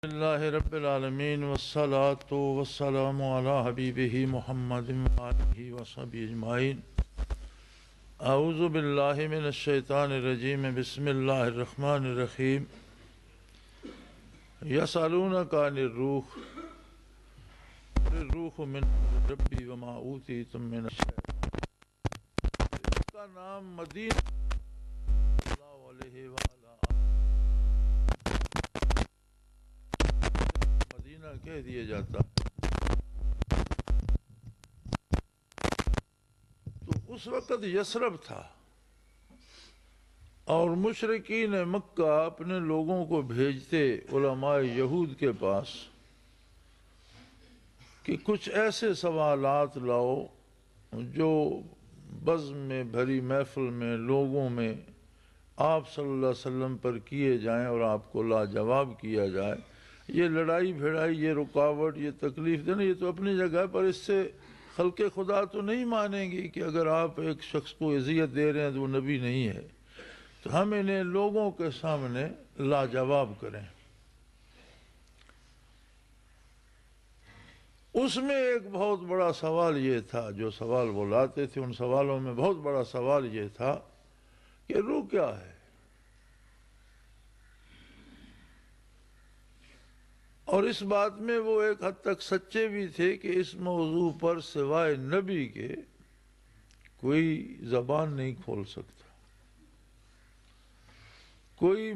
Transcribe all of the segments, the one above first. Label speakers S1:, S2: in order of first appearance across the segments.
S1: اللہ رب العالمین والصلاة والسلام علی حبیبہ محمد وآلہ وصحبہ اجمعین۔ اعوذ باللہ من الشیطان الرجیم، بسم اللہ الرحمن الرحیم۔ یسألونک عن الروح قل الروح من امر ربی وما اوتیتم من الشیء۔ اس کا نام مدینہ صلی اللہ علیہ وآلہ مدینہ کہہ دیا جاتا ہے۔ تو اس وقت یثرب تھا اور مشرکین مکہ اپنے لوگوں کو بھیجتے علماء یہود کے پاس کہ کچھ ایسے سوالات لاؤ جو بزم میں بھری محفل میں لوگوں میں آپ صلی اللہ علیہ وسلم پر کیے جائیں اور آپ کو لاجواب کیا جائے۔ یہ لڑائی بھیڑائی، یہ رکاوٹ، یہ تکلیف دینا، یہ تو اپنی جگہ پر، اس سے خلق خدا تو نہیں مانیں گی کہ اگر آپ ایک شخص کو اذیت دے رہے ہیں تو وہ نبی نہیں ہے، تو ہم انہیں لوگوں کے سامنے لاجواب کریں۔ اس میں ایک بہت بڑا سوال یہ تھا، جو سوال وہ لاتے تھے ان سوالوں میں بہت بڑا سوال یہ تھا کہ روح کیا ہے؟ اور اس بات میں وہ ایک حد تک سچے بھی تھے کہ اس موضوع پر سوائے نبی کے کوئی زبان نہیں کھول سکتا، کوئی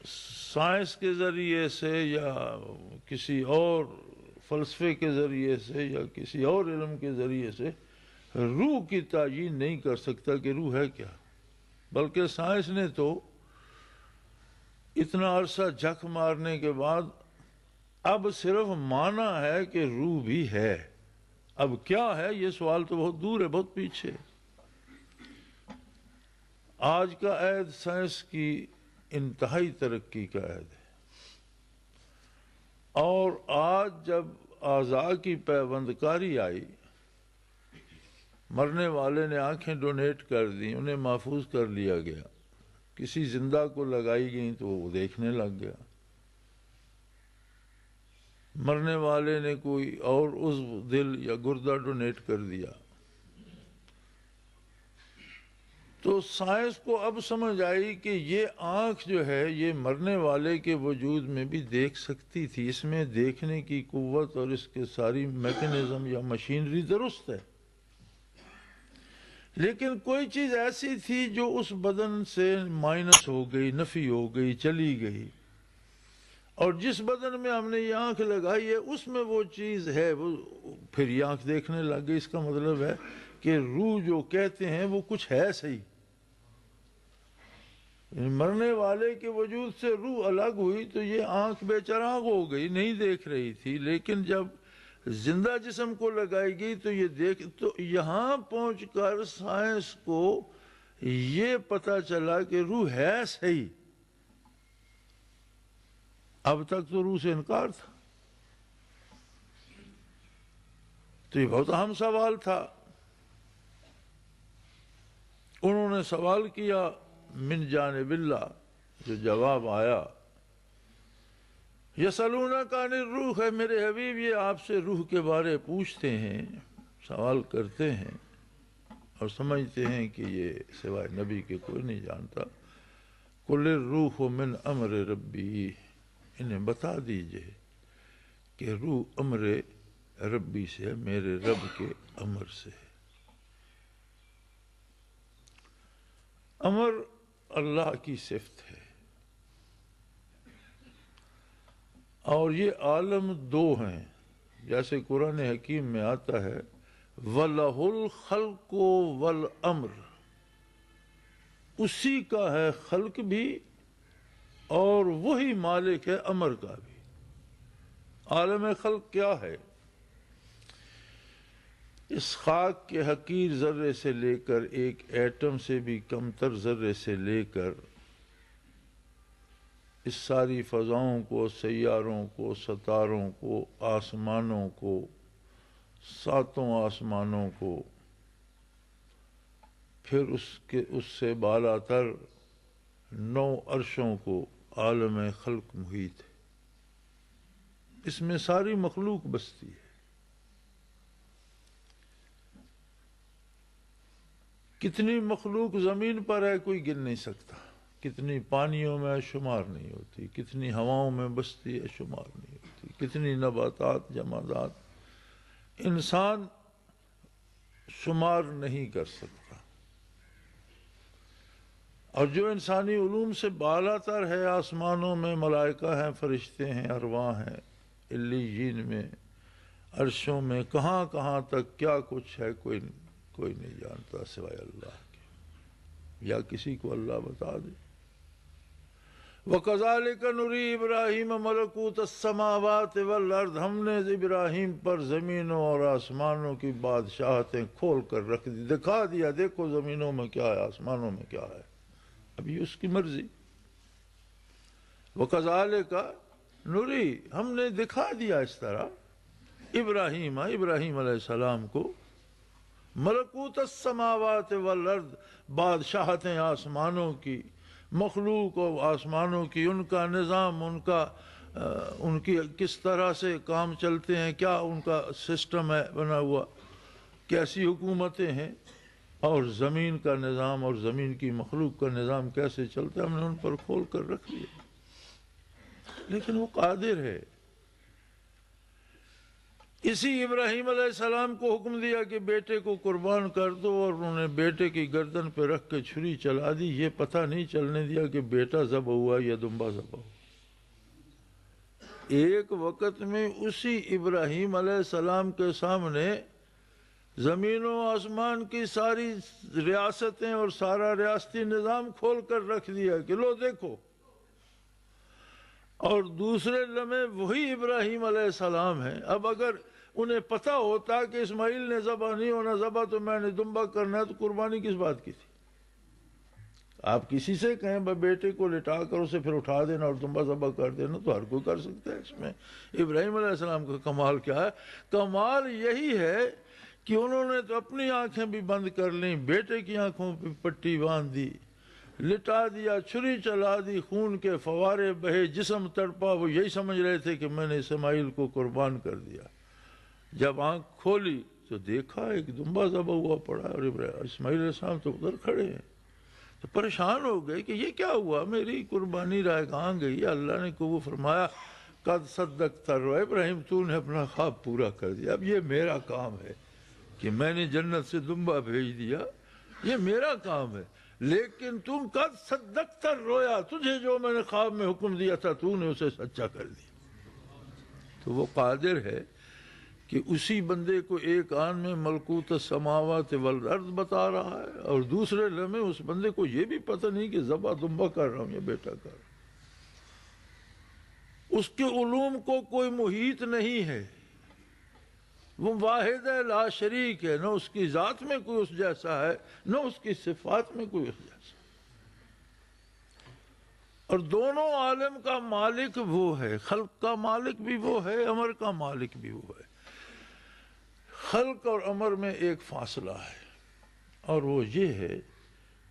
S1: سائنس کے ذریعے سے یا کسی اور فلسفے کے ذریعے سے یا کسی اور علم کے ذریعے سے روح کی تعیین نہیں کر سکتا کہ روح ہے کیا۔ بلکہ سائنس نے تو اتنا عرصہ جھک مارنے کے بعد اب صرف مانا ہے کہ روح بھی ہے، اب کیا ہے یہ سوال تو بہت دور ہے، بہت پیچھے۔ آج کا عہد سائنس کی انتہائی ترقی کا عہد ہے، اور آج جب اعضاء کی پیوند کاری آئی، مرنے والے نے آنکھیں ڈونیٹ کر دیں، انہیں محفوظ کر لیا گیا، کسی زندہ کو لگائی گئیں تو وہ دیکھنے لگ گیا، مرنے والے نے کوئی اور عضو دل یا گردہ ڈونیٹ کر دیا، تو سائنس کو اب سمجھ آئی کہ یہ آنکھ جو ہے یہ مرنے والے کے وجود میں بھی دیکھ سکتی تھی، اس میں دیکھنے کی قوت اور اس کے ساری میکنزم یا مشینری درست ہے، لیکن کوئی چیز ایسی تھی جو اس بدن سے مائنس ہو گئی، نفی ہو گئی، چلی گئی، اور جس بدن میں ہم نے یہ آنکھ لگائی ہے اس میں وہ چیز ہے، وہ پھر یہ آنکھ دیکھنے لگ گئی۔ اس کا مطلب ہے کہ روح جو کہتے ہیں وہ کچھ ہے صحیح، مرنے والے کے وجود سے روح الگ ہوئی تو یہ آنکھ بے چراغ ہو گئی، نہیں دیکھ رہی تھی، لیکن جب زندہ جسم کو لگائی گئی تو یہ تو یہاں پہنچ کر سائنس کو یہ پتہ چلا کہ روح ہے صحیح۔ اب تک تو روح سے انکار تھا، تو یہ بہت اہم سوال تھا۔ انہوں نے سوال کیا من جانب اللہ، جو جواب آیا یسألونک عن الروح ہے، میرے حبیب یہ آپ سے روح کے بارے پوچھتے ہیں، سوال کرتے ہیں، اور سمجھتے ہیں کہ یہ سوائے نبی کے کوئی نہیں جانتا۔ قل الروح من امر ربی، انہیں بتا دیجئے کہ روح امر ربی سے ہے، میرے رب کے امر سے ہے۔ امر اللہ کی صفت ہے، اور یہ عالم دو ہیں، جیسے قرآن حکیم میں آتا ہے وَلَهُ الْخَلْقُ وَالْأَمْرُ، اسی کا ہے خلق بھی اور وہی مالک ہے امر کا بھی۔ عالم خلق کیا ہے؟ اس خاک کے حقیر ذرے سے لے کر ایک ایٹم سے بھی کمتر ذرے سے لے کر اس ساری فضاؤں کو، سیاروں کو، ستاروں کو، آسمانوں کو، ساتوں آسمانوں کو، پھر اس سے بالا تر 9 عرشوں کو عالم خلق محیط ہے۔ اس میں ساری مخلوق بستی ہے. کتنی مخلوق زمین پر ہے کوئی گن نہیں سکتا، کتنی پانیوں میں شمار نہیں ہوتی، کتنی ہواؤں میں بستی ہے شمار نہیں ہوتی، کتنی نباتات جمادات انسان شمار نہیں کر سکتا. اور جو انسانی علوم سے بالا تر ہے، آسمانوں میں ملائکہ ہیں، فرشتے ہیں، ارواح ہیں، علیین میں، عرشوں میں، کہاں کہاں تک کیا کچھ ہے کوئی نہیں جانتا سوائے اللہ کے، یا کسی کو اللہ بتا دے. وَكَذَلِكَ نُرِي إِبْرَاهِيمَ مَلَكُوتَ السَّمَاوَاتِ وَالْأَرْضِ، ہم نے ابراہیم پر زمینوں اور آسمانوں کی بادشاہتیں کھول کر رکھ دی، دکھا دیا دیکھو زمینوں میں کیا ہے، آسمانوں میں کیا ہے. ابھی اس کی مرضی. وَكَذَلِكَ نُرِي، ہم نے دکھا دیا اس طرح ابراہیم علیہ السلام کو ملکوت السماوات والارض، بادشاہتیں آسمانوں کی، مخلوق و آسمانوں کی، ان کا نظام، ان کی کس طرح سے کام چلتے ہیں، کیا ان کا سسٹم ہے بنا ہوا، کیسی حکومتیں ہیں، اور زمین کا نظام اور زمین کی مخلوق کا نظام کیسے چلتا ہے، ہم نے ان پر کھول کر رکھ دیا. لیکن وہ قادر ہے. اسی ابراہیم علیہ السلام کو حکم دیا کہ بیٹے کو قربان کر دو، اور انہوں نے بیٹے کی گردن پہ رکھ کے چھری چلا دی. یہ پتہ نہیں چلنے دیا کہ بیٹا ذبح ہوا یا دمبا ذبح ہوا. ایک وقت میں اسی ابراہیم علیہ السلام کے سامنے زمین و آسمان کی ساری ریاستیں اور سارا ریاستی نظام کھول کر رکھ دیا کہ لو دیکھو. اور دوسرے لمحے وہی ابراہیم علیہ السلام ہیں. اب اگر انہیں پتہ ہوتا کہ اسماعیل نے ذبح نہیں ہونا، ذبح تو میں نے دمبا کرنا ہے، تو قربانی کس بات کی تھی؟ آپ کسی سے کہیں بیٹے کو لٹا کر اسے پھر اٹھا دینا اور دمبا ذبح کر دینا تو ہر کوئی کر سکتا ہے. اس میں ابراہیم علیہ السلام کا کمال کیا ہے؟ کمال یہی ہے کہ انہوں نے تو اپنی آنکھیں بھی بند کر لیں، بیٹے کی آنکھوں پہ پٹی باندھ دی، لٹا دیا، چھری چلا دی، خون کے فوارے بہے، جسم تڑپا. وہ یہی سمجھ رہے تھے کہ میں نے اسماعیل کو قربان کر دیا. جب آنکھ کھولی تو دیکھا ایک دمبا ذبح ہوا پڑا، اور اسماعیل علیہ السلام تو ادھر کھڑے ہیں. تو پریشان ہو گئے کہ یہ کیا ہوا، میری قربانی رائے کہاں گئی؟ اللہ نے کو وہ فرمایا قد صدقت الرؤیا، ابراہیم تو نے اپنا خواب پورا کر دیا. اب یہ میرا کام ہے کہ میں نے جنت سے دمبا بھیج دیا، یہ میرا کام ہے. لیکن تم قد صدقت الرؤیا، تجھے جو میں نے خواب میں حکم دیا تھا تو نے اسے سچا کر دیا. تو وہ قادر ہے کہ اسی بندے کو ایک آن میں ملکوت السماوات والارض بتا رہا ہے، اور دوسرے لمحے اس بندے کو یہ بھی پتہ نہیں کہ ذبح دمبا کر رہا ہوں یا بیٹا کر رہا ہوں. اس کے علوم کو کوئی محیط نہیں ہے. وہ واحد ہے، لا شریک ہے، نہ اس کی ذات میں کوئی اس جیسا ہے، نہ اس کی صفات میں کوئی اس جیسا. اور دونوں عالم کا مالک وہ ہے، خلق کا مالک بھی وہ ہے، امر کا مالک بھی وہ ہے. خلق اور امر میں ایک فاصلہ ہے، اور وہ یہ ہے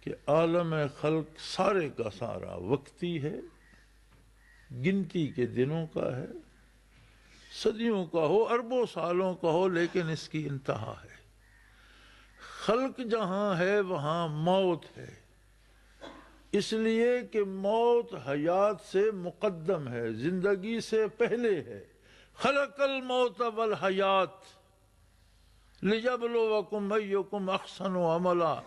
S1: کہ عالم خلق سارے کا سارا وقتی ہے، گنتی کے دنوں کا ہے، صدیوں کا ہو، اربوں سالوں کا ہو، لیکن اس کی انتہا ہے. خلق جہاں ہے وہاں موت ہے، اس لیے کہ موت حیات سے مقدم ہے، زندگی سے پہلے ہے. خلق الموت والحیات لِيَبْلُوَكُمْ أَيُّكُمْ أَحْسَنُ عَمَلًا،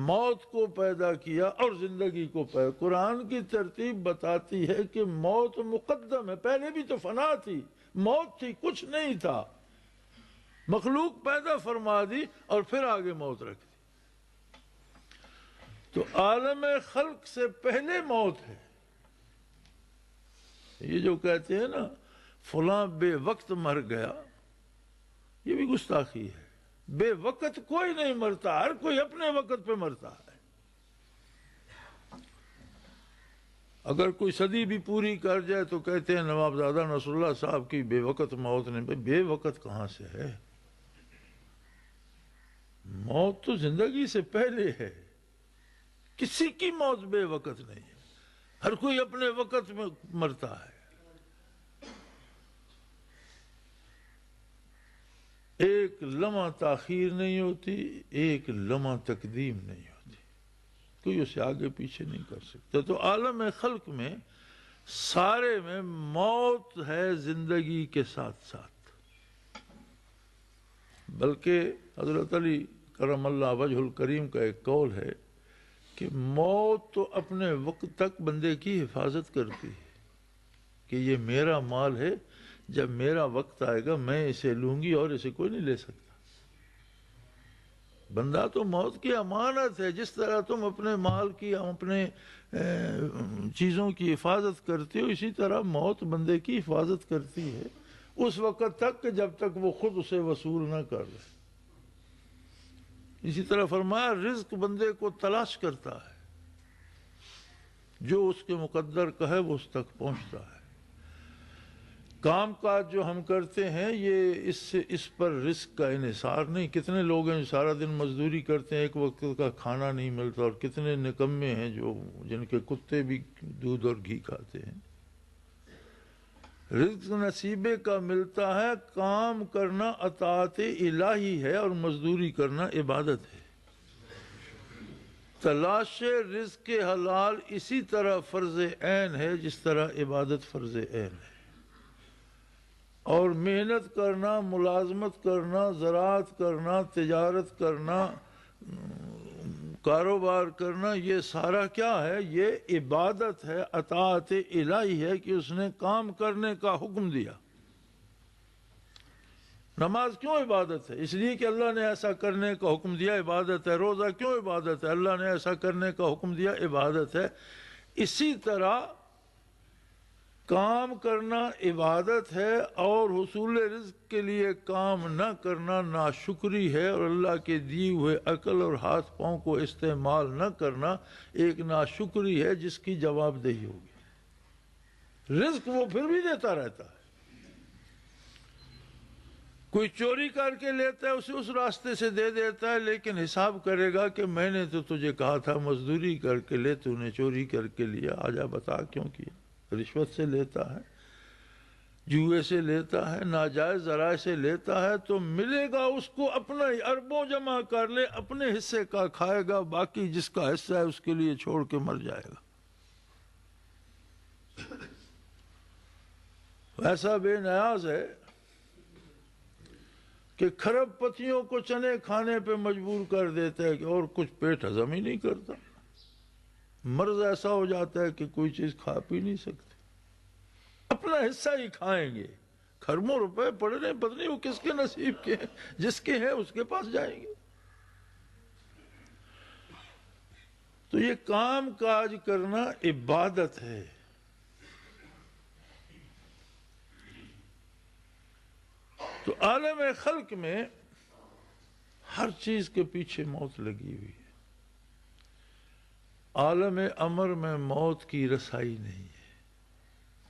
S1: موت کو پیدا کیا اور زندگی کو پیدا. قرآن کی ترتیب بتاتی ہے کہ موت مقدم ہے. پہلے بھی تو فنا تھی، موت تھی، کچھ نہیں تھا، مخلوق پیدا فرما دی اور پھر آگے موت رکھ دی. تو عالم خلق سے پہلے موت ہے. یہ جو کہتے ہیں نا فلاں بے وقت مر گیا، یہ بھی گستاخی ہے. بے وقت کوئی نہیں مرتا، ہر کوئی اپنے وقت پہ مرتا ہے. اگر کوئی صدی بھی پوری کر جائے تو کہتے ہیں نوابزادہ نصر اللہ صاحب کی بے وقت موت نے. بے وقت کہاں سے ہے؟ موت تو زندگی سے پہلے ہے. کسی کی موت بے وقت نہیں ہے، ہر کوئی اپنے وقت میں مرتا ہے. ایک لمحہ تاخیر نہیں ہوتی، ایک لمحہ تقدیم نہیں ہوتی، کوئی اسے آگے پیچھے نہیں کر سکتا۔ تو عالم خلق میں سارے میں موت ہے زندگی کے ساتھ ساتھ۔ بلکہ حضرت علی کرم اللہ وجہ الکریم کا ایک قول ہے کہ موت تو اپنے وقت تک بندے کی حفاظت کرتی ہے کہ یہ میرا مال ہے، جب میرا وقت آئے گا میں اسے لوں گی اور اسے کوئی نہیں لے سکتا۔ بندہ تو موت کی امانت ہے، جس طرح تم اپنے مال کی، اپنے چیزوں کی حفاظت کرتے ہو، اسی طرح موت بندے کی حفاظت کرتی ہے اس وقت تک کہ جب تک وہ خود اسے وصول نہ کر لے۔ اسی طرح فرمایا رزق بندے کو تلاش کرتا ہے، جو اس کے مقدر کا ہے وہ اس تک پہنچتا ہے۔ کام کاج جو ہم کرتے ہیں یہ اس پر رزق کا انحصار نہیں۔ کتنے لوگ ہیں جو سارا دن مزدوری کرتے ہیں، ایک وقت کا کھانا نہیں ملتا، اور کتنے نکمے ہیں جن کے کتے بھی دودھ اور گھی کھاتے ہیں۔ رزق نصیبے کا ملتا ہے، کام کرنا اطاعت الہی ہے اور مزدوری کرنا عبادت ہے۔ تلاش رزق حلال اسی طرح فرض عین ہے جس طرح عبادت فرض عین ہے، اور محنت کرنا، ملازمت کرنا، زراعت کرنا، تجارت کرنا، کاروبار کرنا، یہ سارا کیا ہے؟ یہ عبادت ہے، اطاعت الہی ہے کہ اس نے کام کرنے کا حکم دیا۔ نماز کیوں عبادت ہے؟ اس لیے کہ اللہ نے ایسا کرنے کا حکم دیا، عبادت ہے۔ روزہ کیوں عبادت ہے؟ اللہ نے ایسا کرنے کا حکم دیا، عبادت ہے۔ اسی طرح کام کرنا عبادت ہے، اور حصول رزق کے لیے کام نہ کرنا ناشکری ہے، اور اللہ کے دیے ہوئے عقل اور ہاتھ پاؤں کو استعمال نہ کرنا ایک ناشکری ہے جس کی جواب دہی ہوگی۔ رزق وہ پھر بھی دیتا رہتا ہے۔ کوئی چوری کر کے لیتا ہے، اسے اس راستے سے دے دیتا ہے، لیکن حساب کرے گا کہ میں نے تو تجھے کہا تھا مزدوری کر کے لے، تو نے چوری کر کے لیا، آجا بتا کیوں کیا؟ رشوت سے لیتا ہے، جوئے سے لیتا ہے، ناجائز ذرائع سے لیتا ہے، تو ملے گا اس کو اپنا ہی۔ اربوں جمع کر لے، اپنے حصے کا کھائے گا، باقی جس کا حصہ ہے اس کے لیے چھوڑ کے مر جائے گا۔ ایسا بے نیاز ہے کہ کھرب پتیوں کو چنے کھانے پہ مجبور کر دیتا ہے کہ اور کچھ پیٹ ہضم ہی نہیں کرتا۔ مرض ایسا ہو جاتا ہے کہ کوئی چیز کھا پی نہیں سکتے، اپنا حصہ ہی کھائیں گے۔ کھربوں روپے پڑ رہے ہیں، پتہ نہیں وہ کس کے نصیب کے ہیں، جس کے ہیں اس کے پاس جائیں گے۔ تو یہ کام کاج کرنا عبادت ہے۔ تو عالم خلق میں ہر چیز کے پیچھے موت لگی ہوئی ہے۔ عالم امر میں موت کی رسائی نہیں ہے۔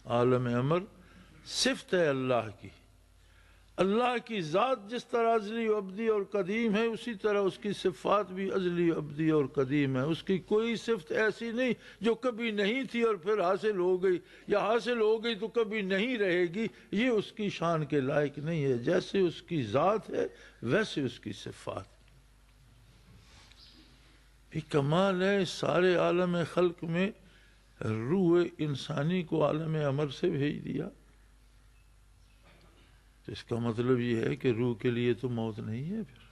S1: عالم امر صفت ہے اللہ کی۔ اللہ کی ذات جس طرح ازلی و ابدی اور قدیم ہے، اسی طرح اس کی صفات بھی ازلی و ابدی اور قدیم ہے۔ اس کی کوئی صفت ایسی نہیں جو کبھی نہیں تھی اور پھر حاصل ہو گئی، یا حاصل ہو گئی تو کبھی نہیں رہے گی۔ یہ اس کی شان کے لائق نہیں ہے۔ جیسے اس کی ذات ہے ویسے اس کی صفات۔ یہ کمال ہے سارے عالم خلق میں روح انسانی کو عالم امر سے بھیج دیا۔ تو اس کا مطلب یہ ہے کہ روح کے لیے تو موت نہیں ہے، پھر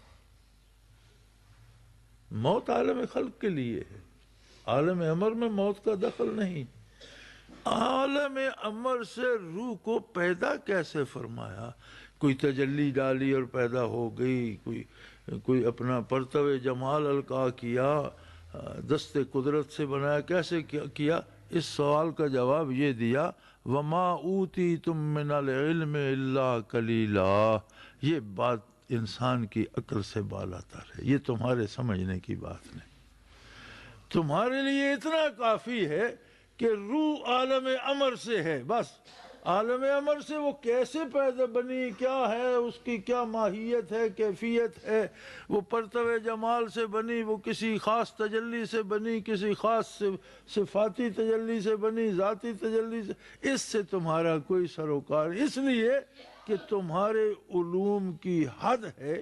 S1: موت عالم خلق کے لیے ہے، عالم امر میں موت کا دخل نہیں۔ عالم امر سے روح کو پیدا کیسے فرمایا؟ کوئی تجلی ڈالی اور پیدا ہو گئی، کوئی اپنا پرتو جمال القاء کیا، دست قدرت سے بنایا، کیسے کیا؟ اس سوال کا جواب یہ دیا، وَمَا أُوتِيتُم مِّنَ الْعِلْمِ إِلَّا قَلِيلًا۔ یہ بات انسان کی عقل سے بالاتر ہے، یہ تمہارے سمجھنے کی بات نہیں۔ تمہارے لیے اتنا کافی ہے کہ روح عالم امر سے ہے، بس عالم امر سے وہ کیسے پیدا بنی، کیا ہے اس کی، کیا ماہیت ہے، کیفیت ہے، وہ پرتو جمال سے بنی، وہ کسی خاص تجلی سے بنی، کسی خاص صفاتی تجلی سے بنی، ذاتی تجلی سے، اس سے تمہارا کوئی سروکار، اس لیے کہ تمہارے علوم کی حد ہے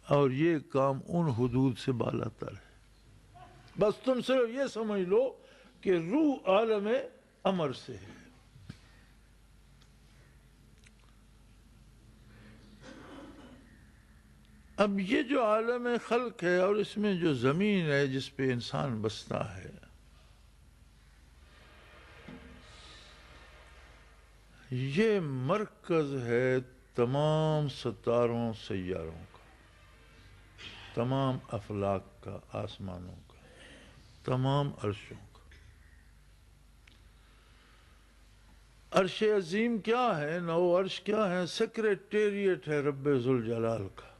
S1: اور یہ کام ان حدود سے بالا تر ہے۔ بس تم صرف یہ سمجھ لو کہ روح عالم امر سے ہے۔ اب یہ جو عالم خلق ہے اور اس میں جو زمین ہے جس پہ انسان بستا ہے، یہ مرکز ہے تمام ستاروں سیاروں کا، تمام افلاک کا، آسمانوں کا، تمام عرشوں کا۔ عرش عظیم کیا ہے، نو عرش کیا ہے؟ سیکریٹریٹ ہے رب ذوالجلال کا۔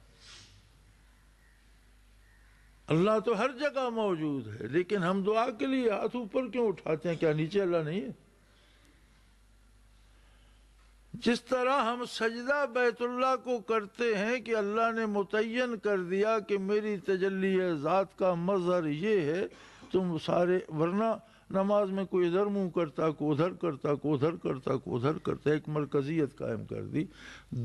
S1: اللہ تو ہر جگہ موجود ہے، لیکن ہم دعا کے لیے ہاتھ اوپر کیوں اٹھاتے ہیں؟ کیا نیچے اللہ نہیں ہے؟ جس طرح ہم سجدہ بیت اللہ کو کرتے ہیں کہ اللہ نے متعین کر دیا کہ میری تجلی ذات کا مظہر یہ ہے، تم سارے، ورنہ نماز میں کوئی ادھر منہ کرتا، کو ادھر کرتا، کو ادھر کرتا، کو ادھر کرتا، ایک مرکزیت قائم کر دی۔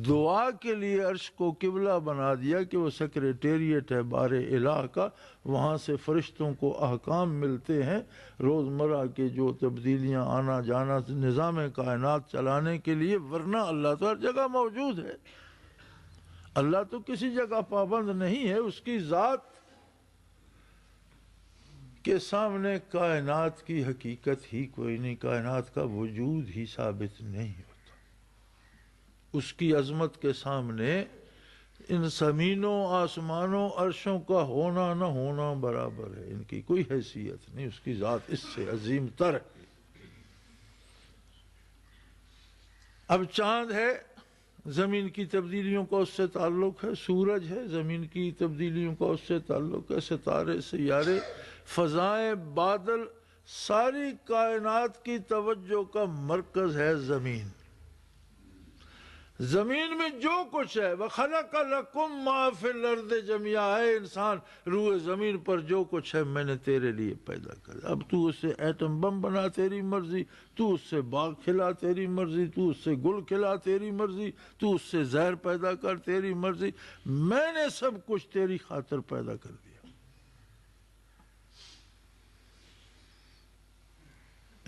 S1: دعا کے لیے عرش کو قبلہ بنا دیا کہ وہ سیکریٹریٹ ہے بار الہ کا، وہاں سے فرشتوں کو احکام ملتے ہیں روزمرہ کے جو تبدیلیاں، آنا جانا، نظام کائنات چلانے کے لیے، ورنہ اللہ تو ہر جگہ موجود ہے۔ اللہ تو کسی جگہ پابند نہیں ہے، اس کی ذات کے سامنے کائنات کی حقیقت ہی کوئی نہیں، کائنات کا وجود ہی ثابت نہیں ہوتا۔ اس کی عظمت کے سامنے ان زمینوں، آسمانوں، عرشوں کا ہونا نہ ہونا برابر ہے، ان کی کوئی حیثیت نہیں، اس کی ذات اس سے عظیم تر ہے۔ اب چاند ہے، زمین کی تبدیلیوں کا اس سے تعلق ہے، سورج ہے، زمین کی تبدیلیوں کا اس سے تعلق ہے، ستارے، سیارے، فضائیں، بادل، ساری کائنات کی توجہ کا مرکز ہے زمین۔ زمین میں جو کچھ ہے، وَخَلَقَ لَكُم مَّا فِي الْأَرْضِ جَمِيعًا، اے انسان، روح زمین پر جو کچھ ہے میں نے تیرے لیے پیدا کر۔ اب تو اس سے ایٹم بم بنا، تیری مرضی، تو اس سے باغ کھلا، تیری مرضی، تو اس سے گل کھلا، تیری مرضی، تو اس سے زہر پیدا کر، تیری مرضی، میں نے سب کچھ تیری خاطر پیدا کر دیا۔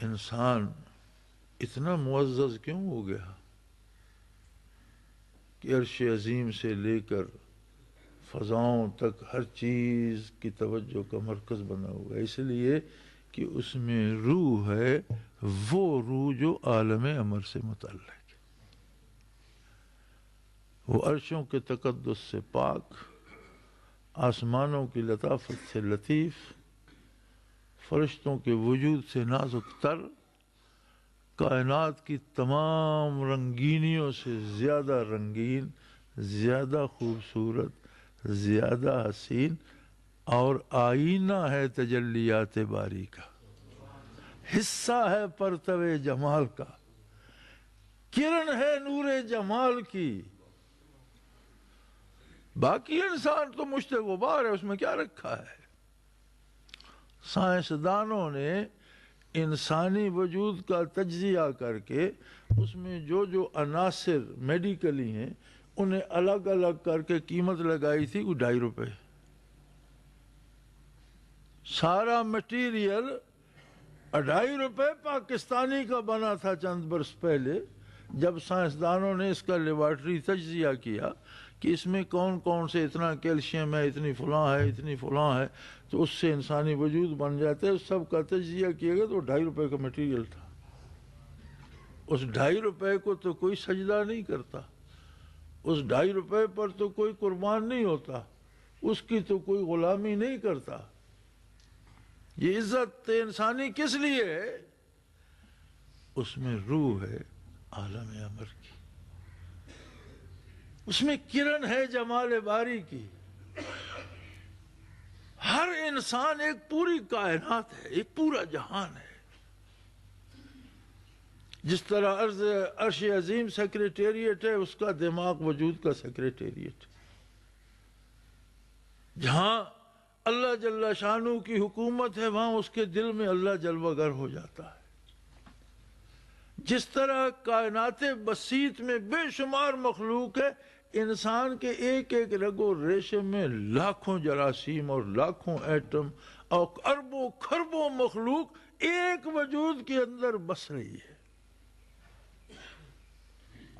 S1: انسان اتنا معزز کیوں ہو گیا کہ عرش عظیم سے لے کر فضاؤں تک ہر چیز کی توجہ کا مرکز بنا ہوا ہے؟ اس لیے کہ اس میں روح ہے، وہ روح جو عالم امر سے متعلق ہے، وہ عرشوں کے تقدس سے پاک، آسمانوں کی لطافت سے لطیف، فرشتوں کے وجود سے نازک تر، کائنات کی تمام رنگینیوں سے زیادہ رنگین، زیادہ خوبصورت، زیادہ حسین، اور آئینہ ہے تجلیات باری کا، حصہ ہے پرتو جمال کا، کرن ہے نور جمال کی۔ باقی انسان تو مشت غبار ہے، اس میں کیا رکھا ہے؟ سائنسدانوں نے انسانی وجود کا تجزیہ کر کے اس میں جو جو عناصر میڈیکلی ہیں انہیں الگ الگ کر کے قیمت لگائی تھی 2.5 روپے۔ سارا مٹیریل 2.5 روپے پاکستانی کا بنا تھا چند برس پہلے، جب سائنسدانوں نے اس کا لیبارٹری تجزیہ کیا کہ اس میں کون کون سے اتنا کیلشیم ہے، اتنی فلاں ہے، اتنی فلاں ہے، تو اس سے انسانی وجود بن جاتے ہیں۔ سب کا تجزیہ کیا گیا تو 2.5 روپے کا مٹیریل تھا۔ اس 2.5 روپے کو تو کوئی سجدہ نہیں کرتا، اس 2.5 روپے پر تو کوئی قربان نہیں ہوتا، اس کی تو کوئی غلامی نہیں کرتا۔ یہ عزت انسانی کس لیے ہے؟ اس میں روح ہے عالم امر کی، اس میں کرن ہے جمال باری کی۔ ہر انسان ایک پوری کائنات ہے، ایک پورا جہان ہے۔ جس طرح عرش عظیم سیکریٹریٹ ہے، اس کا دماغ وجود کا سیکریٹریٹ ہے۔ جہاں اللہ جل شانہ کی حکومت ہے، وہاں اس کے دل میں اللہ جلوہ گر ہو جاتا ہے۔ جس طرح کائنات بسیط میں بے شمار مخلوق ہے، انسان کے ایک ایک رگ و ریشے میں لاکھوں جراثیم اور لاکھوں ایٹم اور اربوں کھربوں مخلوق ایک وجود کے اندر بس رہی ہے۔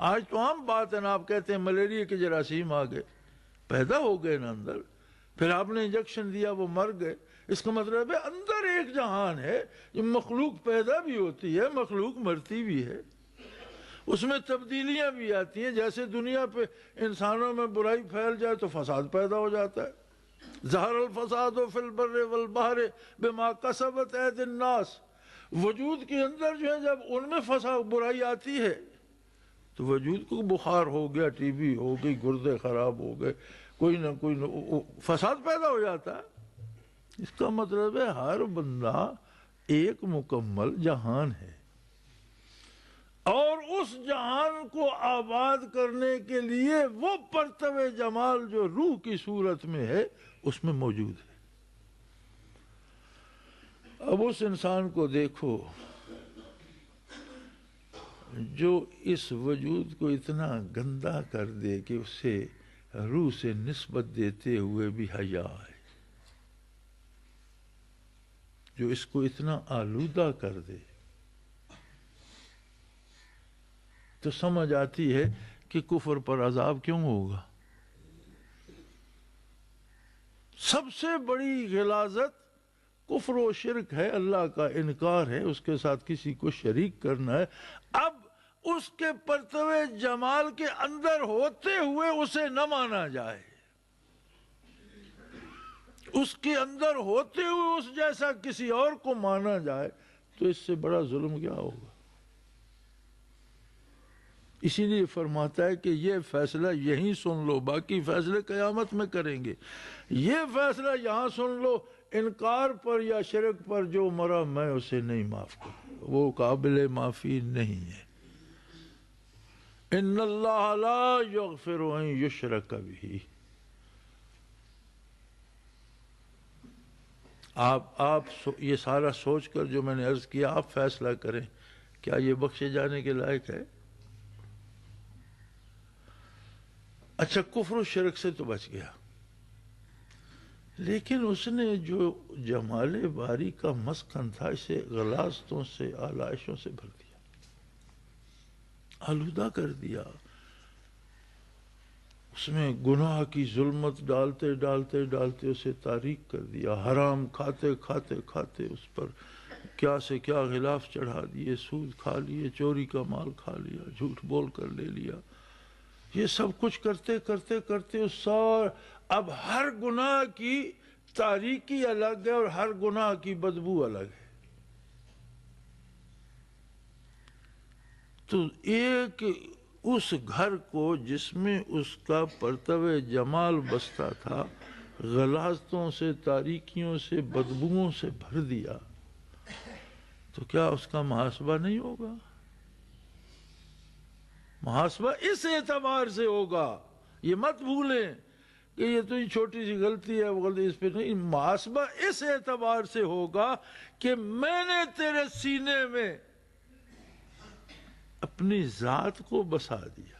S1: آج تو عام بات ہے نا، آپ کہتے ہیں ملیریا کے جراثیم آ گئے، پیدا ہو گئے نا اندر، پھر آپ نے انجیکشن دیا وہ مر گئے۔ اس کا مطلب ہے اندر ایک جہان ہے، جو مخلوق پیدا بھی ہوتی ہے، مخلوق مرتی بھی ہے، اس میں تبدیلیاں بھی آتی ہیں۔ جیسے دنیا پہ انسانوں میں برائی پھیل جائے تو فساد پیدا ہو جاتا ہے۔ ظہر الفساد فی البر والبحر بما کسبت ایدی الناس، وجود کے اندر جو ہے جب ان میں فساد برائی آتی ہے تو وجود کو بخار ہو گیا، ٹی بی ہو گئی، گردے خراب ہو گئے، کوئی نہ کوئی فساد پیدا ہو جاتا ہے۔ اس کا مطلب ہے ہر بندہ ایک مکمل جہان ہے، اور اس جہان کو آباد کرنے کے لیے وہ پرتو جمال جو روح کی صورت میں ہے اس میں موجود ہے۔ اب اس انسان کو دیکھو جو اس وجود کو اتنا گندا کر دے کہ اسے روح سے نسبت دیتے ہوئے بھی حیا ہے، جو اس کو اتنا آلودہ کر دے، تو سمجھ آتی ہے کہ کفر پر عذاب کیوں ہوگا۔ سب سے بڑی غلاظت کفر و شرک ہے، اللہ کا انکار ہے، اس کے ساتھ کسی کو شریک کرنا ہے۔ اب اس کے پرتو جمال کے اندر ہوتے ہوئے اسے نہ مانا جائے، اس کے اندر ہوتے ہوئے اس جیسا کسی اور کو مانا جائے، تو اس سے بڑا ظلم کیا ہوگا۔ اسی لیے فرماتا ہے کہ یہ فیصلہ یہیں سن لو، باقی فیصلے قیامت میں کریں گے۔ یہ فیصلہ یہاں سن لو، انکار پر یا شرک پر جو مرا میں اسے نہیں معاف کروں، وہ قابل معافی نہیں ہے۔ ان اللہ لا یغفر ان یشرک بہ۔ آپ یہ سارا سوچ کر جو میں نے عرض کیا، آپ فیصلہ کریں، کیا یہ بخشے جانے کے لائق ہے؟ اچھا، کفر و شرک سے تو بچ گیا، لیکن اس نے جو جمال باری کا مسکن تھا اسے غلاظتوں سے، آلائشوں سے بھر دیا، آلودہ کر دیا، اس میں گناہ کی ظلمت ڈالتے ڈالتے ڈالتے اسے تاریک کر دیا، حرام کھاتے کھاتے کھاتے اس پر کیا سے کیا غلاف چڑھا دیے، سود کھا لیے، چوری کا مال کھا لیا، جھوٹ بول کر لے لیا، یہ سب کچھ کرتے کرتے کرتے اب ہر گناہ کی تاریکی الگ ہے اور ہر گناہ کی بدبو الگ ہے۔ تو ایک اس گھر کو جس میں اس کا پرتو جمال بستا تھا، غلاظتوں سے، تاریکیوں سے، بدبوؤں سے بھر دیا، تو کیا اس کا محاسبہ نہیں ہوگا؟ محاسبہ اس اعتبار سے ہوگا، یہ مت بھولیں کہ یہ تو چھوٹی سی غلطی ہے، وہ غلطی اس پہ نہیں، محاسبہ اس اعتبار سے ہوگا کہ میں نے تیرے سینے میں اپنی ذات کو بسا دیا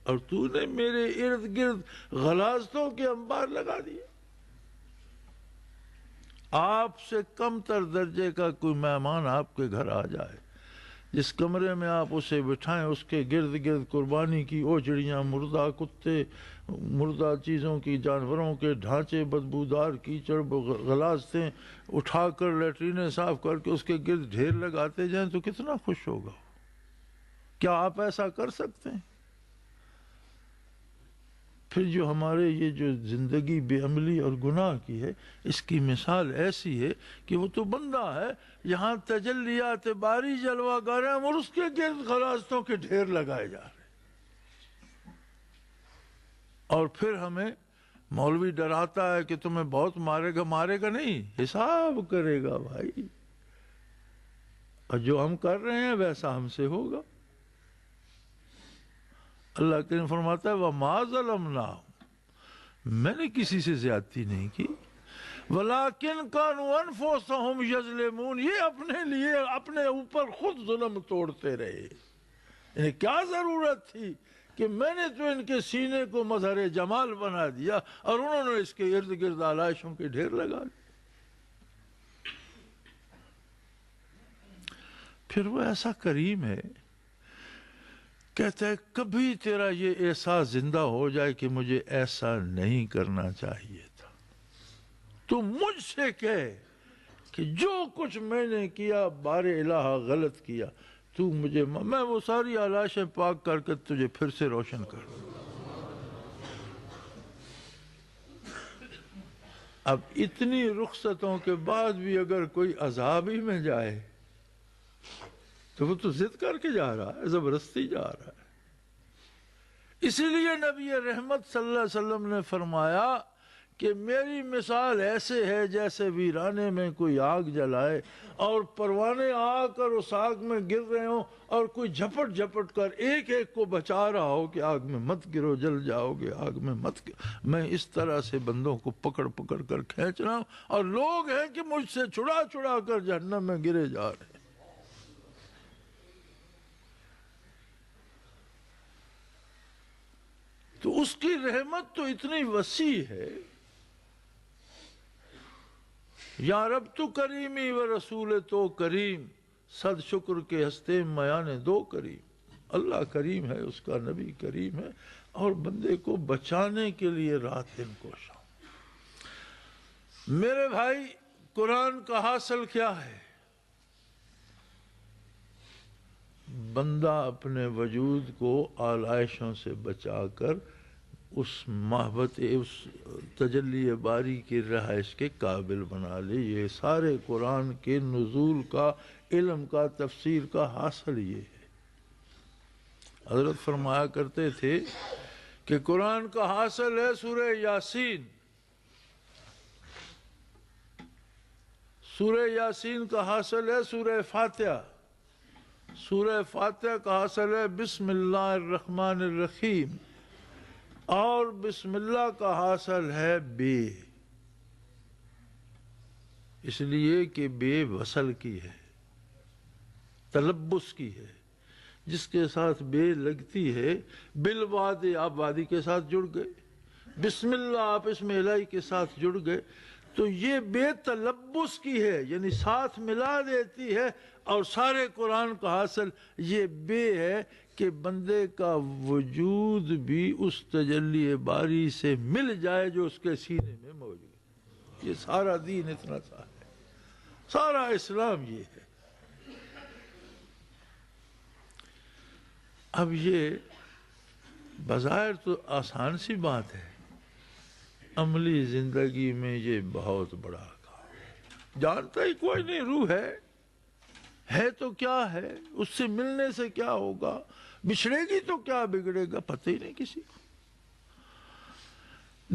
S1: اور تو نے میرے ارد گرد غلاظتوں کے انبار لگا دیے۔ آپ سے کم تر درجے کا کوئی مہمان آپ کے گھر آ جائے، جس کمرے میں آپ اسے بٹھائیں، اس کے گرد گرد قربانی کی اوجڑیاں، مردہ کتے، مردہ چیزوں کی، جانوروں کے ڈھانچے، بدبودار کیچڑ، غلاظتیں اٹھا کر لیٹرینیں صاف کر کے اس کے گرد ڈھیر لگاتے جائیں تو کتنا خوش ہوگا۔ کیا آپ ایسا کر سکتے ہیں؟ پھر جو ہمارے یہ جو زندگی بے عملی اور گناہ کی ہے، اس کی مثال ایسی ہے کہ وہ تو بندہ ہے، یہاں تجلیات باری جلوہ گر ہیں اور اس کے گرد غلاظتوں کے ڈھیر لگائے جا رہے ہیں، اور پھر ہمیں مولوی ڈراتا ہے کہ تمہیں بہت مارے گا نہیں، حساب کرے گا بھائی۔ اور جو ہم کر رہے ہیں ویسا ہم سے ہوگا۔ اللہ کریم فرماتا ہے وَمَا ظَلَمْنَاهُمْ، میں نے کسی سے زیادتی نہیں کی، وَلَٰكِنْ كَانُوا أَنفُسَهُمْ يَظْلِمُونَ، یہ اپنے لیے اپنے اوپر خود ظلم توڑتے رہے۔ انہیں کیا ضرورت تھی کہ میں نے تو ان کے سینے کو مظہر جمال بنا دیا اور انہوں نے اس کے ارد گرد آلائشوں کے ڈھیر لگا دی۔ پھر وہ ایسا کریم ہے، کہتا ہے کبھی تیرا یہ احساس زندہ ہو جائے کہ مجھے ایسا نہیں کرنا چاہیے تھا، تو مجھ سے کہے کہ جو کچھ میں نے کیا بار الہ غلط کیا، تو مجھے میں وہ ساری آلائشیں پاک کر کے تجھے پھر سے روشن کر دوں۔ اب اتنی رخصتوں کے بعد بھی اگر کوئی عذاب ہی میں جائے تو وہ تو ضد کر کے جا رہا ہے، زبردستی جا رہا ہے۔ اسی لیے نبی رحمت صلی اللہ علیہ وسلم نے فرمایا کہ میری مثال ایسے ہے جیسے ویرانے میں کوئی آگ جلائے اور پروانے آ کر اس آگ میں گر رہے ہوں اور کوئی جھپٹ جھپٹ کر ایک ایک کو بچا رہا ہو کہ آگ میں مت گرو، جل جاؤ گے، آگ میں مت گرو۔ میں اس طرح سے بندوں کو پکڑ پکڑ کر کھینچ رہا ہوں اور لوگ ہیں کہ مجھ سے چھڑا چھڑا کر جہنم میں گرے جا رہے ہیں۔ تو اس کی رحمت تو اتنی وسیع ہے۔ یا رب تو کریمی و رسول تو کریم، صد شکر کے ہستے میان دو کریم۔ اللہ کریم ہے، اس کا نبی کریم ہے، اور بندے کو بچانے کے لیے رات دن کوشاں۔ میرے بھائی، قرآن کا حاصل کیا ہے؟ بندہ اپنے وجود کو آلائشوں سے بچا کر اس محبت، اس تجلی باری کی رہائش کے قابل بنا لے۔ یہ سارے قرآن کے نزول کا، علم کا، تفسیر کا حاصل یہ ہے۔ حضرت فرمایا کرتے تھے کہ قرآن کا حاصل ہے سورہ یاسین، سورہ یاسین کا حاصل ہے سورہ فاتحہ، سورہ فاتحہ کا حاصل ہے بسم اللہ الرحمن الرحیم، اور بسم اللہ کا حاصل ہے بے، اس لیے کہ بے وصل کی ہے، تلبس کی ہے۔ جس کے ساتھ بے لگتی ہے، بالوادی آپ وادی کے ساتھ جڑ گئے، بسم اللہ آپ اسم الہی کے ساتھ جڑ گئے، تو یہ بے تلبس کی ہے، یعنی ساتھ ملا دیتی ہے۔ اور سارے قرآن کا حاصل یہ بے ہے کہ بندے کا وجود بھی اس تجلی باری سے مل جائے جو اس کے سینے میں موجود ہے۔ یہ سارا دین اتنا سا ہے، سارا اسلام یہ ہے۔ اب یہ بظاہر تو آسان سی بات ہے، عملی زندگی میں یہ بہت بڑا کام ہے۔ جانتا ہی کوئی نہیں، روح ہے تو کیا ہے، اس سے ملنے سے کیا ہوگا، بچھڑے گی تو کیا بگڑے گا، پتہ ہی نہیں کسی کو۔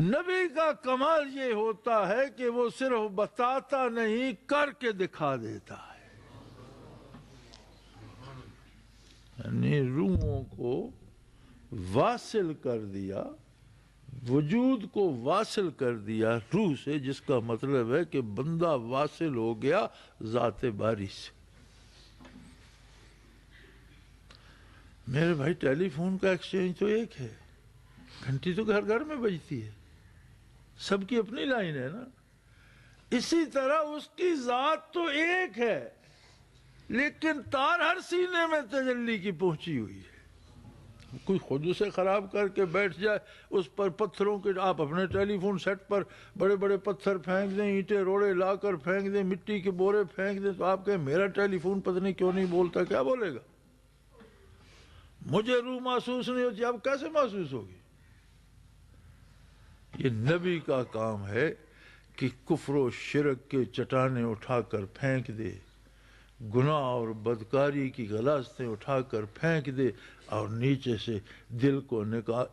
S1: نبی کا کمال یہ ہوتا ہے کہ وہ صرف بتاتا نہیں، کر کے دکھا دیتا ہے۔ یعنی روحوں کو واصل کر دیا، وجود کو واصل کر دیا روح سے، جس کا مطلب ہے کہ بندہ واصل ہو گیا ذات باری سے۔ میرے بھائی، ٹیلی فون کا ایکسچینج تو ایک ہے، گھنٹی تو گھر گھر میں بجتی ہے، سب کی اپنی لائن ہے نا۔ اسی طرح اس کی ذات تو ایک ہے، لیکن تار ہر سینے میں تجلی کی پہنچی ہوئی ہے۔ کوئی خود اسے خراب کر کے بیٹھ جائے اس پر پتھروں کے، آپ اپنے ٹیلی فون سیٹ پر بڑے بڑے پتھر پھینک دیں، اینٹیں روڑے لا کر پھینک دیں، مٹی کے بورے پھینک دیں، تو آپ کہیں میرا ٹیلی فون پتہ نہیں کیوں نہیں بولتا، کیا بولے گا؟ مجھے روح محسوس نہیں ہوتی، اب کیسے محسوس ہوگی؟ یہ نبی کا کام ہے کہ کفر و شرک کے چٹانیں اٹھا کر پھینک دے، گناہ اور بدکاری کی غلاظتیں اٹھا کر پھینک دے، اور نیچے سے دل کو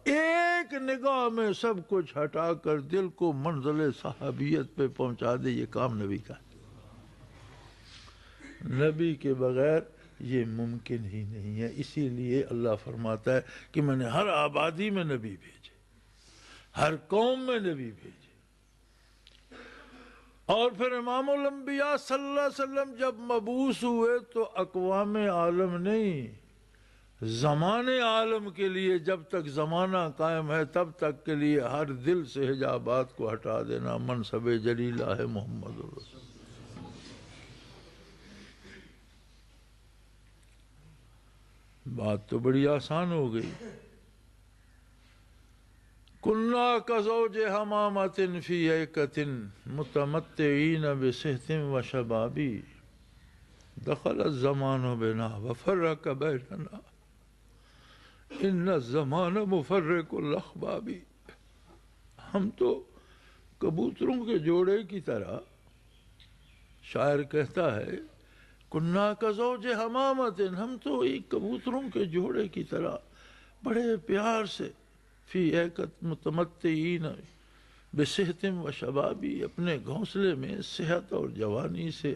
S1: ایک نگاہ میں سب کچھ ہٹا کر دل کو منزل صحابیت پہ پہنچا دے۔ یہ کام نبی کا ہے۔ نبی کے بغیر یہ ممکن ہی نہیں ہے. اسی لیے اللہ فرماتا ہے کہ میں نے ہر آبادی میں نبی بھیجے، ہر قوم میں نبی بھیجے. اور پھر امام الانبیاء صلی اللہ علیہ وسلم جب مبعوث ہوئے تو اقوام عالم نہیں، زمان عالم کے لیے، جب تک زمانہ قائم ہے تب تک کے لیے ہر دل سے حجابات کو ہٹا دینا منصب جلیلہ ہے محمد رسول. بات تو بڑی آسان ہو گئی. کُنَّا كَزَوْجِ حَمَامَةٍ فِي عَيْكَةٍ مُتَمَتِّعِينَ بِصِحْتٍ وَشَبَابٍ دَخَلَ الزَّمَانُ بِنَا وَفَرَّقَ بَيْنَنَا إِنَّ الزَّمَانَ مُفَرِّقُ الْأَحْبَابِ. ہم تو کبوتروں کے جوڑے کی طرح، شاعر کہتا ہے کُنَّا كَزَوْجِ حَمَامَةٍ، ہم تو ایک کبوتروں کے جوڑے کی طرح بڑے پیار سے فی عیکت متمتعین بصحت و شبابی، اپنے گھونسلے میں صحت اور جوانی سے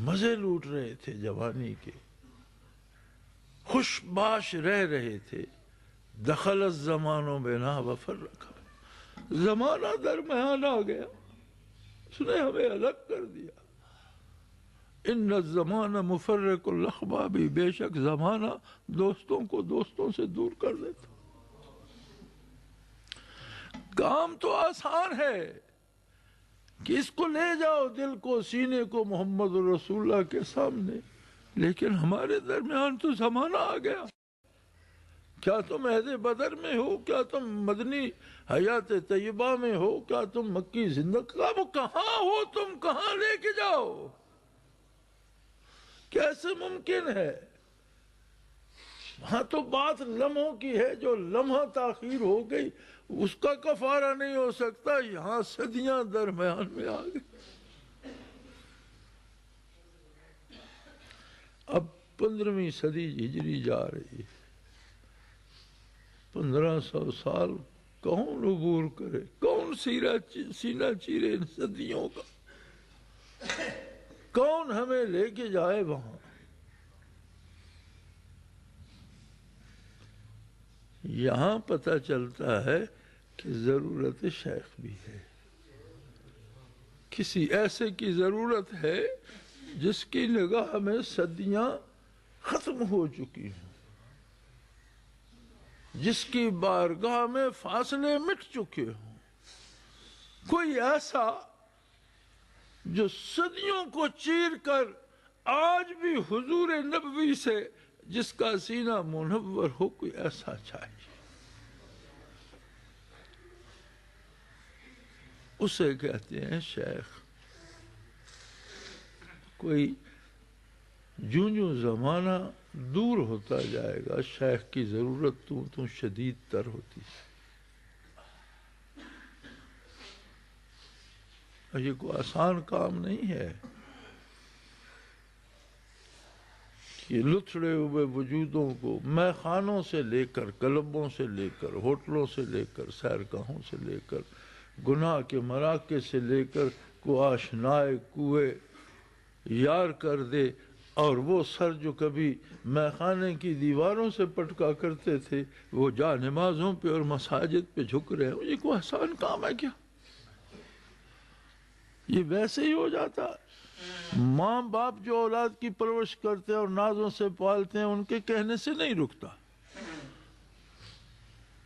S1: مزے لوٹ رہے تھے، جوانی کے خوش باش رہ رہے تھے. دخل الزمان بنا وفرق، زمانہ درمیان آ گیا، اس نے ہمیں الگ کر دیا. ان الزمان مفرق الاحباب، بے شک زمانہ دوستوں کو دوستوں سے دور کر دیتا. کام تو آسان ہے کہ اس کو لے جاؤ، دل کو، سینے کو محمد رسول اللہ کے سامنے، لیکن ہمارے درمیان تو زمانہ آ گیا. کیا تم عہد بدر میں ہو، کیا تم مدنی حیات طیبہ میں ہو، کیا تم مکی زندگی، کہاں ہو تم، کہاں لے کے جاؤ؟ کیسے ممکن ہے؟ ہاں تو بات لمحوں کی ہے، جو لمحہ تاخیر ہو گئی اس کا کفارہ نہیں ہو سکتا. یہاں صدیاں درمیان میں آ گئی. اب 15ویں صدی ہجری جا رہی ہے. 1500 سال کون عبور کرے، کون سینہ چیرے ان صدیوں کا، کون ہمیں لے کے جائے وہاں. یہاں پتہ چلتا ہے کہ ضرورت شیخ بھی ہے. کسی ایسے کی ضرورت ہے جس کی نگاہ میں صدیاں ختم ہو چکی ہیں، جس کی بارگاہ میں فاصلے مٹ چکے ہوں. کوئی ایسا جو صدیوں کو چیر کر آج بھی حضور نبوی سے جس کا سینہ منور ہو، کوئی ایسا چاہیے. اسے کہتے ہیں شیخ. کوئی جوں زمانہ دور ہوتا جائے گا شیخ کی ضرورت تو شدید تر ہوتی ہے. یہ کوئی آسان کام نہیں ہے کہ لتھڑے ہوئے وجودوں کو مے خانوں سے لے کر، کلبوں سے لے کر، ہوٹلوں سے لے کر، سیرگاہوں سے لے کر، گناہ کے مراکز سے لے کر کو آشنائے کوئے یار کر دے. اور وہ سر جو کبھی میخانے کی دیواروں سے پٹکا کرتے تھے وہ جا نمازوں پہ اور مساجد پہ جھک رہے ہیں. یہ کوئی آسان کام ہے کیا؟ یہ ویسے ہی ہو جاتا. ماں باپ جو اولاد کی پرورش کرتے ہیں اور نازوں سے پالتے ہیں ان کے کہنے سے نہیں رکتا.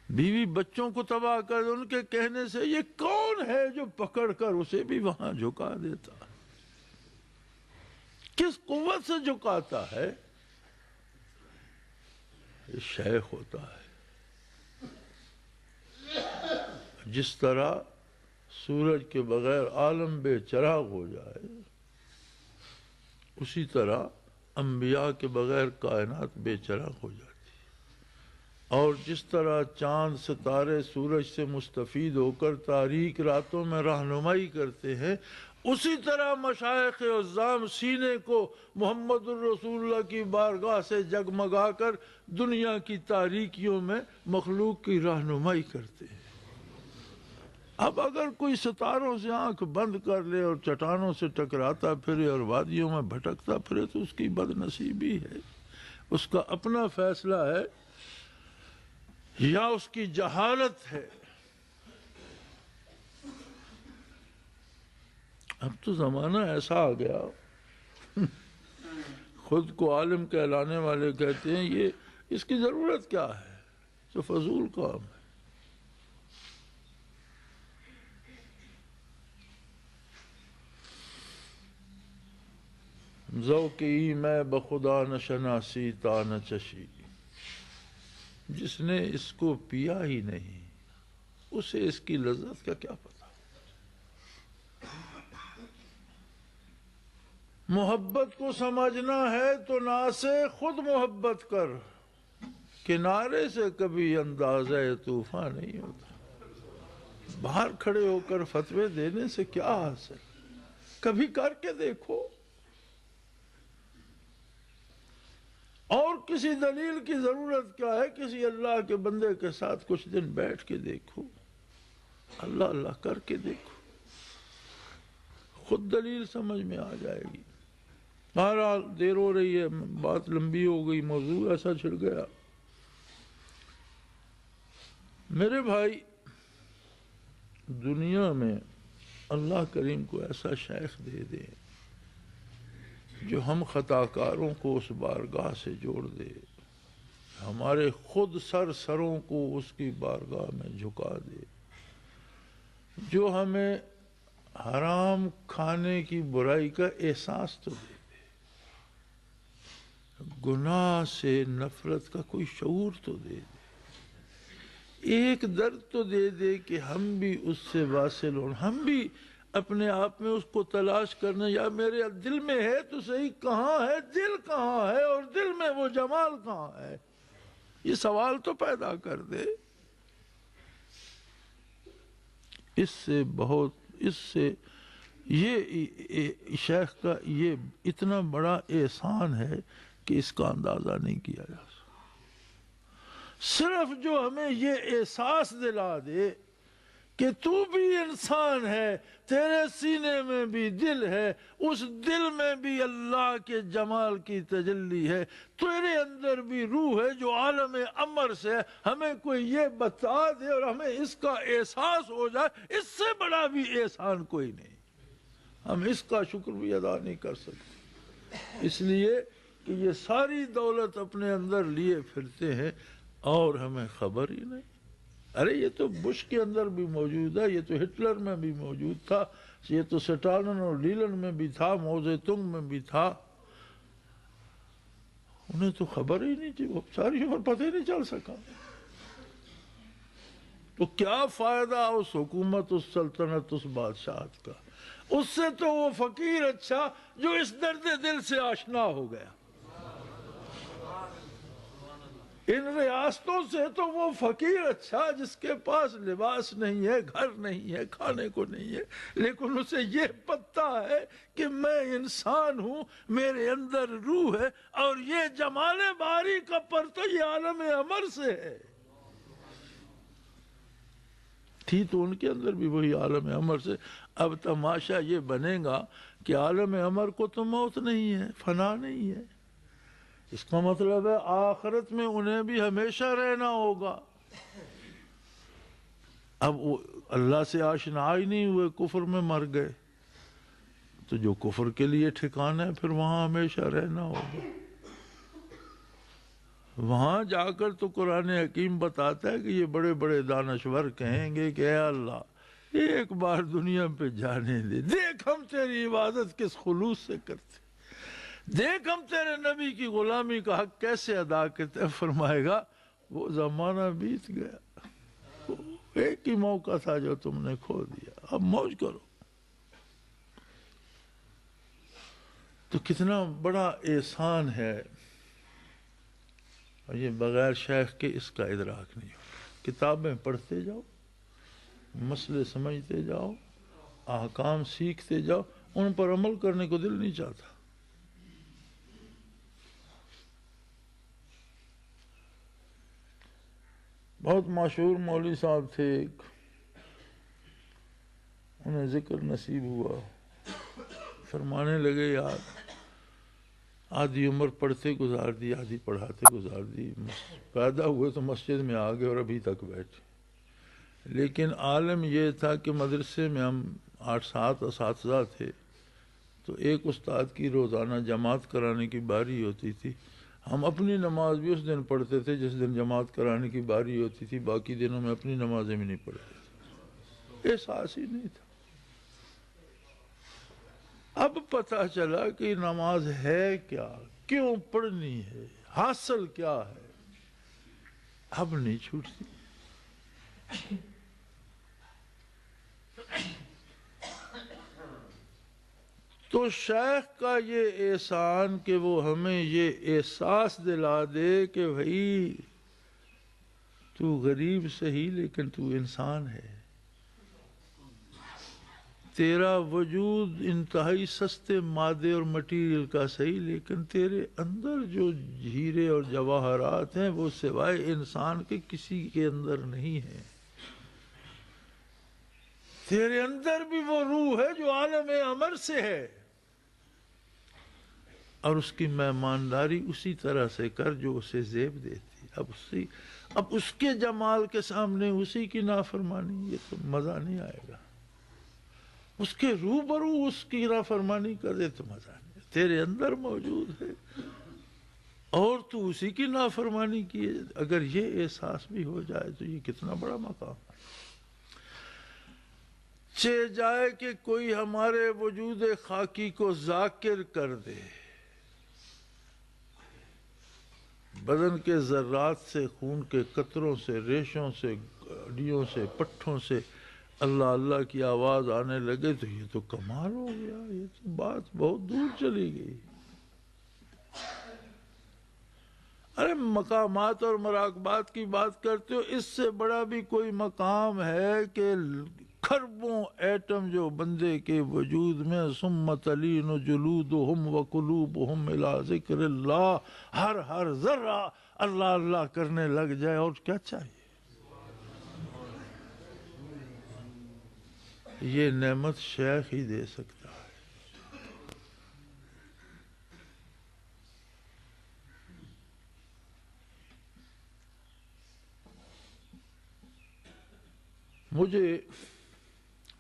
S1: بیوی بچوں کو تباہ کر دے ان کے کہنے سے. یہ کون ہے جو پکڑ کر اسے بھی وہاں جھکا دیتا؟ کس قوت سے جھکاتا ہے؟ یہ شیخ ہوتا ہے. جس طرح سورج کے بغیر عالم بے چراغ ہو جائے، اسی طرح انبیاء کے بغیر کائنات بے چراغ ہو جاتی. اور جس طرح چاند ستارے سورج سے مستفید ہو کر تاریک راتوں میں رہنمائی کرتے ہیں، اسی طرح مشائخ عظام سینے کو محمد الرسول اللہ کی بارگاہ سے جگمگا کر دنیا کی تاریکیوں میں مخلوق کی رہنمائی کرتے ہیں. اب اگر کوئی ستاروں سے آنکھ بند کر لے اور چٹانوں سے ٹکراتا پھرے اور وادیوں میں بھٹکتا پھرے تو اس کی بد نصیبی ہے، اس کا اپنا فیصلہ ہے یا اس کی جہالت ہے۔ اب تو زمانہ ایسا آ گیا، خود کو عالم کہلانے والے کہتے ہیں یہ اس کی ضرورت کیا ہے، تو فضول کام ہے۔ ذوقی میں بخدا نہ شناسی تا نہ چشی، جس نے اس کو پیا ہی نہیں اسے اس کی لذت کا کیا پتا۔ محبت کو سمجھنا ہے تو نا سے خود محبت کر، کنارے سے کبھی اندازہ طوفان نہیں ہوتا۔ باہر کھڑے ہو کر فتوے دینے سے کیا حاصل، کبھی کر کے دیکھو، اور کسی دلیل کی ضرورت کیا ہے، کسی اللہ کے بندے کے ساتھ کچھ دن بیٹھ کے دیکھو، اللہ اللہ کر کے دیکھو، خود دلیل سمجھ میں آ جائے گی۔ بہرحال دیر ہو رہی ہے، بات لمبی ہو گئی، موضوع ایسا چھڑ گیا۔ میرے بھائی، دنیا میں اللہ کریم کو ایسا شیخ دے دے جو ہم خطا کاروں کو اس بارگاہ سے جوڑ دے، ہمارے خود سروں کو اس کی بارگاہ میں جھکا دے، جو ہمیں حرام کھانے کی برائی کا احساس تو دے، گناہ سے نفرت کا کوئی شعور تو دے دے، ایک درد تو دے دے کہ ہم بھی اس سے واصل ہوں، ہم بھی اپنے آپ میں اس کو تلاش کرنا، یا میرے دل میں ہے تو صحیح، کہاں ہے دل، کہاں ہے اور دل میں وہ جمال کہاں ہے، یہ سوال تو پیدا کر دے۔ اس سے یہ شیخ کا یہ اتنا بڑا احسان ہے کہ اس کا اندازہ نہیں کیا جا سکتا۔ صرف جو ہمیں یہ احساس دلا دے کہ تو بھی انسان ہے، تیرے سینے میں بھی دل ہے، اس دل میں بھی اللہ کے جمال کی تجلی ہے، تیرے اندر بھی روح ہے جو عالم امر سے، ہمیں کوئی یہ بتا دے اور ہمیں اس کا احساس ہو جائے، اس سے بڑا بھی احسان کوئی نہیں، ہم اس کا شکر بھی ادا نہیں کر سکتے، اس لیے کہ یہ ساری دولت اپنے اندر لیے پھرتے ہیں اور ہمیں خبر ہی نہیں۔ ارے یہ تو بش کے اندر بھی موجود ہے، یہ تو ہٹلر میں بھی موجود تھا، یہ تو سٹالن اور لیلن میں بھی تھا، موزے تنگ میں بھی تھا، انہیں تو خبر ہی نہیں تھی، وہ ساری عمر پتہ ہی نہیں چل سکا۔ تو کیا فائدہ اس حکومت، اس سلطنت، اس بادشاہت کا، اس سے تو وہ فقیر اچھا جو اس درد دل سے آشنا ہو گیا، ان ریاستوں سے تو وہ فقیر اچھا جس کے پاس لباس نہیں ہے، گھر نہیں ہے، کھانے کو نہیں ہے، لیکن اسے یہ پتہ ہے کہ میں انسان ہوں، میرے اندر روح ہے، اور یہ جمال باری کا پرتو یہ عالم امر سے ہے۔ تھی تو ان کے اندر بھی وہی عالم امر سے۔ اب تماشا یہ بنے گا کہ عالم امر کو تو موت نہیں ہے، فنا نہیں ہے، اس کا مطلب ہے آخرت میں انہیں بھی ہمیشہ رہنا ہوگا۔ اب وہ اللہ سے آشنا ہی نہیں ہوئے، کفر میں مر گئے، تو جو کفر کے لیے ٹھکانا ہے پھر وہاں ہمیشہ رہنا ہوگا۔ وہاں جا کر تو قرآن حکیم بتاتا ہے کہ یہ بڑے بڑے دانشور کہیں گے کہ اے اللہ ایک بار دنیا پہ جانے دے، دیکھ ہم تیری عبادت کس خلوص سے کرتے، دیکھ ہم تیرے نبی کی غلامی کا حق کیسے ادا کرتے۔ فرمائے گا وہ زمانہ بیت گیا، ایک ہی موقع تھا جو تم نے کھو دیا، اب موج کرو۔ تو کتنا بڑا احسان ہے، اور یہ بغیر شیخ کے اس کا ادراک نہیں ہوگا۔ کتابیں پڑھتے جاؤ، مسئلے سمجھتے جاؤ، احکام سیکھتے جاؤ، ان پر عمل کرنے کو دل نہیں چاہتا۔ بہت مشہور مولوی صاحب تھے ایک، انہیں ذکر نصیب ہوا، فرمانے لگے یار آدھی عمر پڑھتے گزار دی، آدھی پڑھاتے گزار دی، پیدا ہوئے تو مسجد میں آ گئے اور ابھی تک بیٹھے، لیکن عالم یہ تھا کہ مدرسے میں ہم 8-7 اساتذہ تھے، تو ایک استاد کی روزانہ جماعت کرانے کی باری ہوتی تھی، ہم اپنی نماز بھی اس دن پڑھتے تھے جس دن جماعت کرانے کی باری ہوتی تھی، باقی دنوں میں اپنی نمازیں بھی نہیں پڑھتے تھے، احساس ہی نہیں تھا۔ اب پتہ چلا کہ نماز ہے کیا، کیوں پڑھنی ہے، حاصل کیا ہے، اب نہیں چھوٹتی۔ تو شیخ کا یہ احسان کہ وہ ہمیں یہ احساس دلا دے کہ بھائی تو غریب صحیح لیکن تو انسان ہے، تیرا وجود انتہائی سستے مادے اور مٹیریل کا صحیح لیکن تیرے اندر جو ہیرے اور جواہرات ہیں وہ سوائے انسان کے کسی کے اندر نہیں ہیں، تیرے اندر بھی وہ روح ہے جو عالم امر سے ہے، اور اس کی مہمانداری اسی طرح سے کر جو اسے زیب دیتی۔ اب اس کے جمال کے سامنے اسی کی نافرمانی، یہ تو مزہ نہیں آئے گا، اس کے روبرو اس کی نافرمانی کر دے تو مزہ نہیں، تیرے اندر موجود ہے اور تو اسی کی نافرمانی کیے، اگر یہ احساس بھی ہو جائے تو یہ کتنا بڑا مقام ہے۔ چہ جائے کہ کوئی ہمارے وجود خاکی کو ذاکر کر دے، بدن کے ذرات سے، خون کے قطروں سے، ریشوں سے، ہڈیوں سے، پٹھوں سے اللہ اللہ کی آواز آنے لگے تو یہ تو کمال ہو گیا، یہ تو بات بہت دور چلی گئی۔ ارے مقامات اور مراقبات کی بات کرتے ہو، اس سے بڑا بھی کوئی مقام ہے کہ کھربوں ایٹم جو بندے کے وجود میں، ثم تلین جلودہم وقلوبہم الی ذکر اللہ، ہر ذرہ اللہ اللہ کرنے لگ جائے، اور کیا چاہیے؟ یہ نعمت شیخ ہی دے سکتا ہے۔ مجھے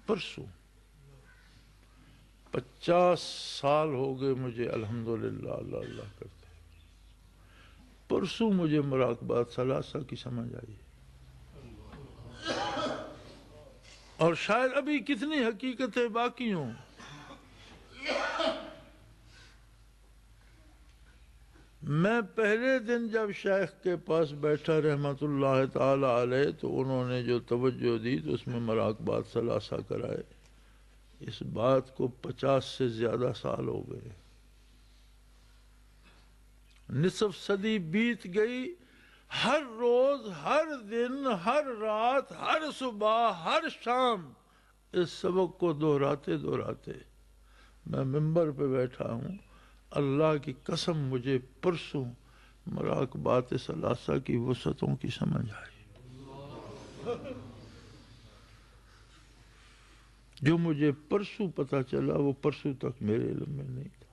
S1: پرسوں 50 سال ہو گئے مجھے الحمدللہ اللہ اللہ کرتے، پرسوں مجھے مراقبات ثلاثہ کی سمجھ آئی، اور شاید ابھی کتنی حقیقتیں باقی ہوں۔ میں پہلے دن جب شیخ کے پاس بیٹھا رحمت اللہ تعالی علیہ تو انہوں نے جو توجہ دی تو اس میں مراقبات ثلاثہ کرائے، اس بات کو 50 سے زیادہ سال ہو گئے، نصف صدی بیت گئی، ہر روز، ہر دن، ہر رات، ہر صبح، ہر شام اس سبق کو دہراتے دہراتے میں منبر پہ بیٹھا ہوں۔ اللہ کی قسم مجھے پرسوں مراقبات ثلاثہ کی وسعتوں کی سمجھ آئی، جو مجھے پرسوں پتہ چلا وہ پرسوں تک میرے علم میں نہیں تھا۔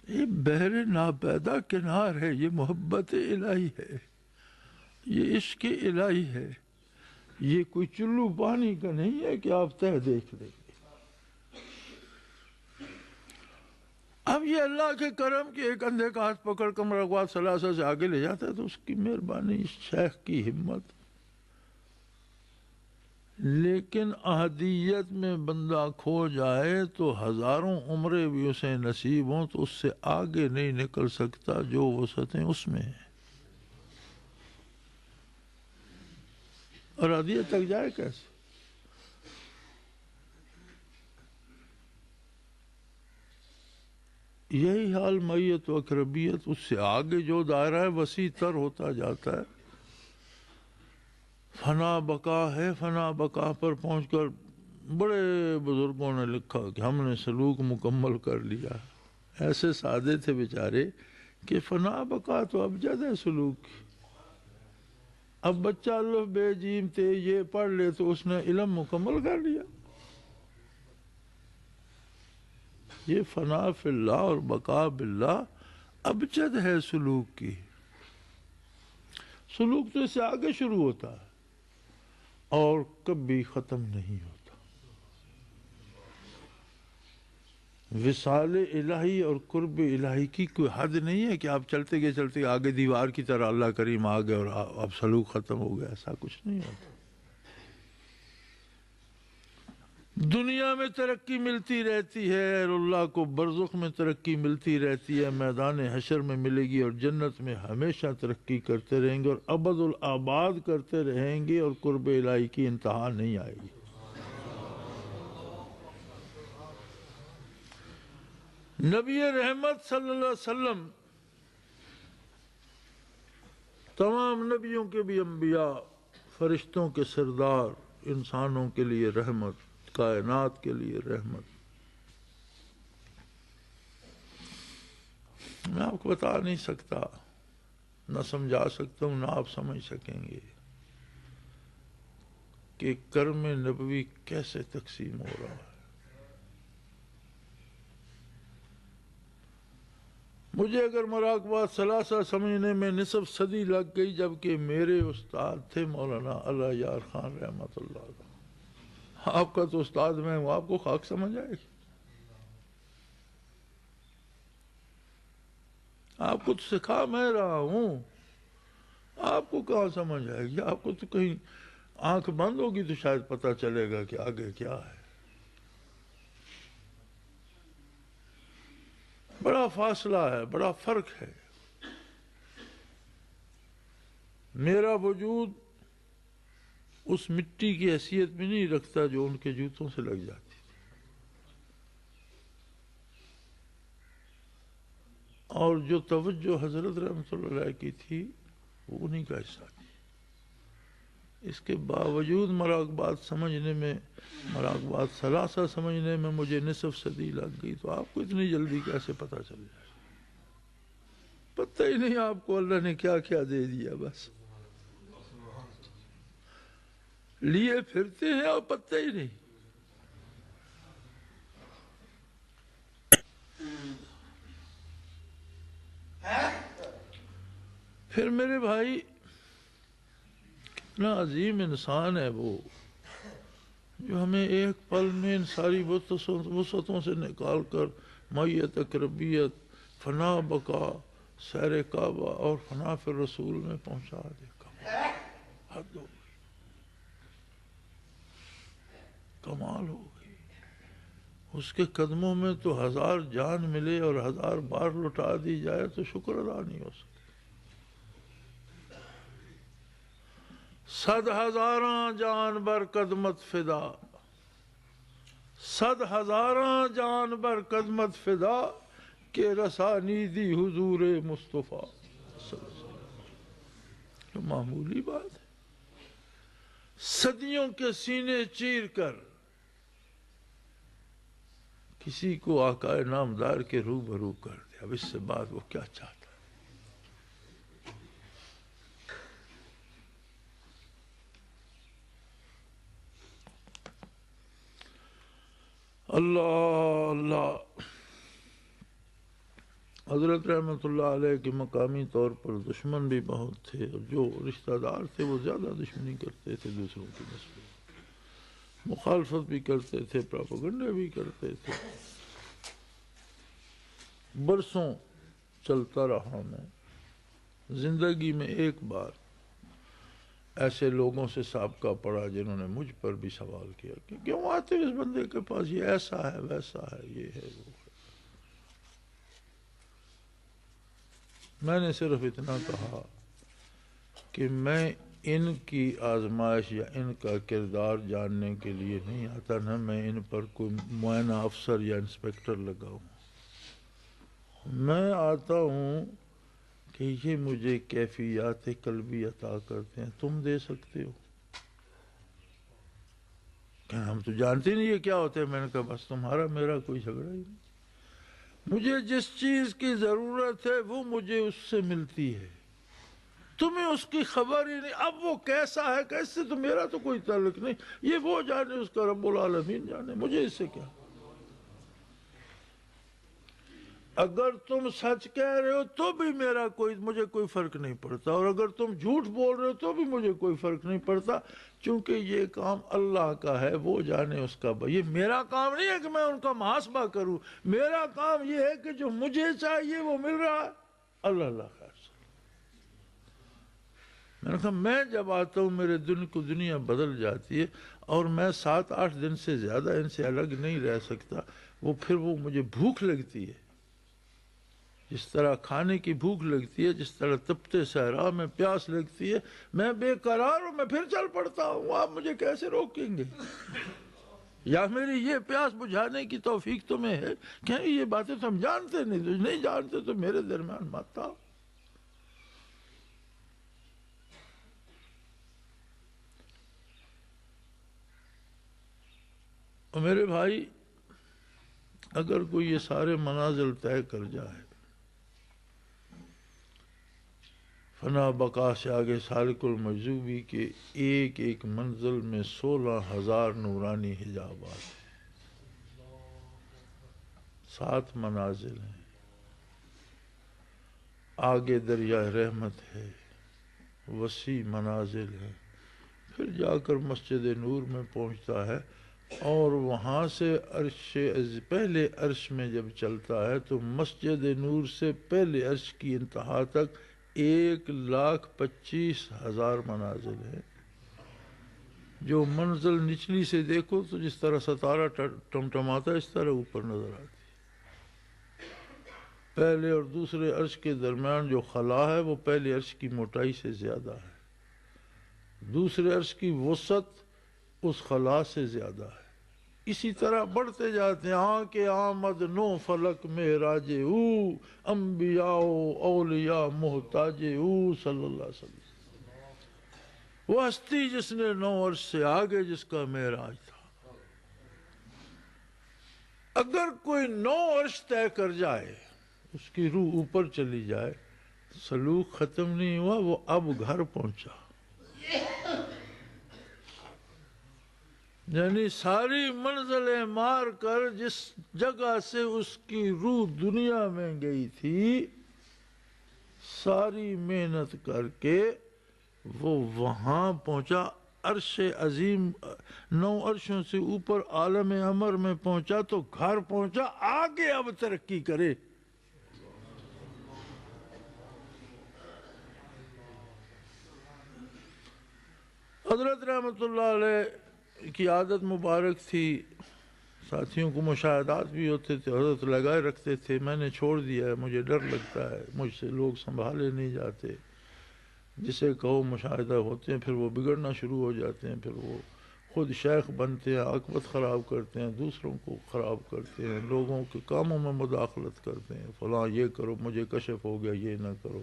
S1: یہ بحر ناپیدا کنار ہے، یہ محبت الہی ہے، یہ عشق الہی ہے، یہ کوئی چلو پانی کا نہیں ہے کہ آپ تہ دیکھ لیں گے۔ اب یہ اللہ کے کرم کے ایک اندھے کا ہاتھ پکڑ کر مراقبات ثلاثہ سے آگے لے جاتا ہے تو اس کی مہربانی، شیخ کی ہمت۔ لیکن احدیت میں بندہ کھو جائے تو ہزاروں عمریں بھی اسے نصیب ہوں تو اس سے آگے نہیں نکل سکتا جو وسعتیں اس میں ہیں، اور احدیت تک جائے کیسے؟ یہی حال میت و اقربیت، اس سے آگے جو دائرہ ہے وسیع تر ہوتا جاتا ہے، فنا بقا ہے، فنا بقا پر پہنچ کر بڑے بزرگوں نے لکھا کہ ہم نے سلوک مکمل کر لیا، ایسے سادے تھے بیچارے کہ فنا بقا تو ابجد ہے سلوک کی۔ اب بچہ الف بے جیم تے یہ پڑھ لے تو اس نے علم مکمل کر لیا۔ یہ فنا فی اللہ اور بقا باللہ ابجد ہے سلوک کی۔ سلوک تو اس سے آگے شروع ہوتا ہے اور کبھی ختم نہیں ہوتا۔ وصال الہی اور قرب الہی کی کوئی حد نہیں ہے کہ آپ چلتے گئے آگے دیوار کی طرح اللہ کریم آ گئے اور اب سلوک ختم ہو گیا، ایسا کچھ نہیں ہوتا۔ دنیا میں ترقی ملتی رہتی ہے اور اللہ کو برزخ میں ترقی ملتی رہتی ہے، میدان حشر میں ملے گی، اور جنت میں ہمیشہ ترقی کرتے رہیں گے اور ابد الآباد کرتے رہیں گے، اور قرب الہی کی انتہا نہیں آئے گی۔ نبی رحمت صلی اللہ علیہ وسلم تمام نبیوں کے بھی انبیاء، فرشتوں کے سردار، انسانوں کے لیے رحمت، کائنات کے لیے رحمت۔ میں آپ کو بتا نہیں سکتا، نہ سمجھا سکتا ہوں، نہ آپ سمجھ سکیں گے کہ کرم نبوی کیسے تقسیم ہو رہا ہے۔ مجھے اگر مراقبات ثلاثہ سمجھنے میں نصف صدی لگ گئی، جبکہ میرے استاد تھے مولانا اللہ یار خان رحمت اللہ علیہ۔ آپ کا تو استاد میں ہوں، آپ کو خاک سمجھ آئے گی؟ آپ کو تو سکھا میں رہا ہوں، آپ کو کہاں سمجھ آئے گی؟ آپ کو تو کہیں آنکھ بند ہوگی تو شاید پتہ چلے گا کہ آگے کیا ہے۔ بڑا فاصلہ ہے، بڑا فرق ہے۔ میرا وجود اس مٹی کی حیثیت میں نہیں رکھتا جو ان کے جوتوں سے لگ جاتی، اور جو توجہ حضرت رحمت اللہ علیہ کی تھی وہ انہی کا حصہ تھی۔ اس کے باوجود مراقبات سمجھنے میں، مراقبات ثلاثہ سمجھنے میں مجھے نصف صدی لگ گئی، تو آپ کو اتنی جلدی کیسے پتہ چل جائے؟ پتہ ہی نہیں آپ کو اللہ نے کیا کیا دے دیا، بس لیے پھرتے ہیں اور پتہ ہی نہیں۔ پھر میرے بھائی، کتنا عظیم انسان ہے وہ، جو ہمیں ایک پل میں ان ساری وسعتوں سے نکال کر معیت اقربیت، فنا بقا، سیر کعبہ اور فنا فی الرسول میں پہنچا دے۔ حد ہو گئی، کمال ہو گئی۔ اس کے قدموں میں تو 1000 جان ملے اور 1000 بار لٹا دی جائے تو شکر ادا نہیں ہو سکتا۔ 100,000 جان بر قدمت فدا، 100,000 جان بر قدمت فدا، کہ رسانی دی حضور مصطفیٰ صلی اللہ علیہ وسلم۔ تو معمولی بات ہے، صدیوں کے سینے چیر کر کسی کو آقا نامدار کے روبرو کر دیا۔ اب اس سے بعد وہ کیا چاہتا ہے؟ اللہ اللہ۔ حضرت رحمت اللہ علیہ کے مقامی طور پر دشمن بھی بہت تھے، اور جو رشتہ دار تھے وہ زیادہ دشمنی کرتے تھے دوسروں کی نسبت، مخالفت بھی کرتے تھے، پراپیگنڈے بھی کرتے تھے۔ برسوں چلتا رہا میں، زندگی میں ایک بار ایسے لوگوں سے سابقہ پڑا جنہوں نے مجھ پر بھی سوال کیا کہ کیوں آتے اس بندے کے پاس، یہ ایسا ہے، ویسا ہے، یہ ہے، وہ ہے۔ میں نے صرف اتنا کہا کہ میں ان کی آزمائش یا ان کا کردار جاننے کے لیے نہیں آتا، نہ میں ان پر کوئی معائنہ افسر یا انسپیکٹر لگاؤں۔ میں آتا ہوں کہ یہ مجھے کیفیات قلبی عطا کرتے ہیں، تم دے سکتے ہو؟ کہ ہم تو جانتے نہیں یہ کیا ہوتے ہیں۔ میں نے کہا بس تمہارا میرا کوئی جھگڑا ہی نہیں۔ مجھے جس چیز کی ضرورت ہے وہ مجھے اس سے ملتی ہے، تمہیں اس کی خبر ہی نہیں۔ اب وہ کیسا ہے کیسے تو میرا تو کوئی تعلق نہیں، یہ وہ جانے، اس کا رب العالمین جانے، مجھے اس سے کیا۔ اگر تم سچ کہہ رہے ہو تو بھی مجھے کوئی فرق نہیں پڑتا، اور اگر تم جھوٹ بول رہے ہو تو بھی مجھے کوئی فرق نہیں پڑتا، چونکہ یہ کام اللہ کا ہے، وہ جانے اس کا۔ یہ میرا کام نہیں ہے کہ میں ان کا محاسبہ کروں، میرا کام یہ ہے کہ جو مجھے چاہیے وہ مل رہا ہے، اللہ اللہ خیر سے۔ میں نے کہا میں جب آتا ہوں میرے دن کو دنیا بدل جاتی ہے، اور میں 7-8 دن سے زیادہ ان سے الگ نہیں رہ سکتا، پھر وہ مجھے بھوک لگتی ہے، جس طرح کھانے کی بھوک لگتی ہے، جس طرح تپتے صحرا میں پیاس لگتی ہے، میں بے قرار ہوں، میں پھر چل پڑتا ہوں، آپ مجھے کیسے روکیں گے؟ یا میری یہ پیاس بجھانے کی توفیق تمہیں ہے کہ یہ باتیں تو ہم جانتے نہیں جانتے تو میرے درمیان مت آؤ۔ اور میرے بھائی، اگر کوئی یہ سارے منازل طے کر جائے، فنا بقا سے آگے سالک المجذوبی کے ایک ایک منزل میں 16,000 نورانی حجابات ہیں، 7 منازل ہیں، آگے دریائے رحمت ہے، وسیع منازل ہیں، پھر جا کر مسجد نور میں پہنچتا ہے، اور وہاں سے پہلے عرش میں جب چلتا ہے تو مسجد نور سے پہلے عرش کی انتہا تک 1,25,000 منازل ہیں۔ جو منزل نچلی سے دیکھو تو جس طرح ستارہ ٹمٹماتا ہے اس طرح اوپر نظر آتی ہے۔ پہلے اور دوسرے عرش کے درمیان جو خلا ہے وہ پہلے عرش کی موٹائی سے زیادہ ہے، دوسرے عرش کی وسعت اس خلا سے زیادہ ہے، اسی طرح بڑھتے جاتے ہیں۔ آنکھ آمد نو فلک معراج او، انبیاء و اولیاء محتاج او، صلی اللہ علیہ وسلم۔ وہ ہستی جس نے 9 عرش سے آگے جس کا معراج تھا۔ اگر کوئی 9 عرش طے کر جائے، اس کی روح اوپر چلی جائے، سلوک ختم نہیں ہوا، وہ اب گھر پہنچا، یعنی ساری منزلیں مار کر جس جگہ سے اس کی روح دنیا میں گئی تھی، ساری محنت کر کے وہ وہاں پہنچا، عرش عظیم 9 عرشوں سے اوپر عالم امر میں پہنچا تو گھر پہنچا، آگے اب ترقی کرے۔ حضرت رحمت اللہ علیہ کی عادت مبارک تھی، ساتھیوں کو مشاہدات بھی ہوتے تھے، حضرت لگائے رکھتے تھے، میں نے چھوڑ دیا ہے، مجھے ڈر لگتا ہے، مجھ سے لوگ سنبھالے نہیں جاتے، جسے کہو مشاہدہ ہوتے ہیں، پھر وہ بگڑنا شروع ہو جاتے ہیں، پھر وہ خود شیخ بنتے ہیں، عاقبت خراب کرتے ہیں، دوسروں کو خراب کرتے ہیں، لوگوں کے کاموں میں مداخلت کرتے ہیں، فلاں یہ کرو، مجھے کشف ہو گیا، یہ نہ کرو،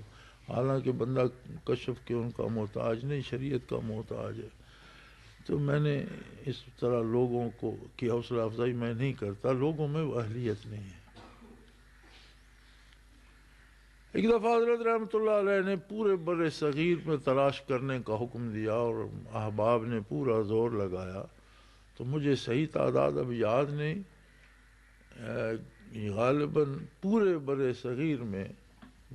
S1: حالانکہ بندہ کشف کے ان کا محتاج نہیں، شریعت کا محتاج ہے۔ تو میں نے اس طرح لوگوں کی حوصلہ افزائی میں نہیں کرتا، لوگوں میں وہ اہلیت نہیں ہے۔ ایک دفعہ حضرت رحمت اللہ علیہ نے پورے بر صغیر میں تلاش کرنے کا حکم دیا، اور احباب نے پورا زور لگایا، تو مجھے صحیح تعداد اب یاد نہیں، غالباً پورے بر صغیر میں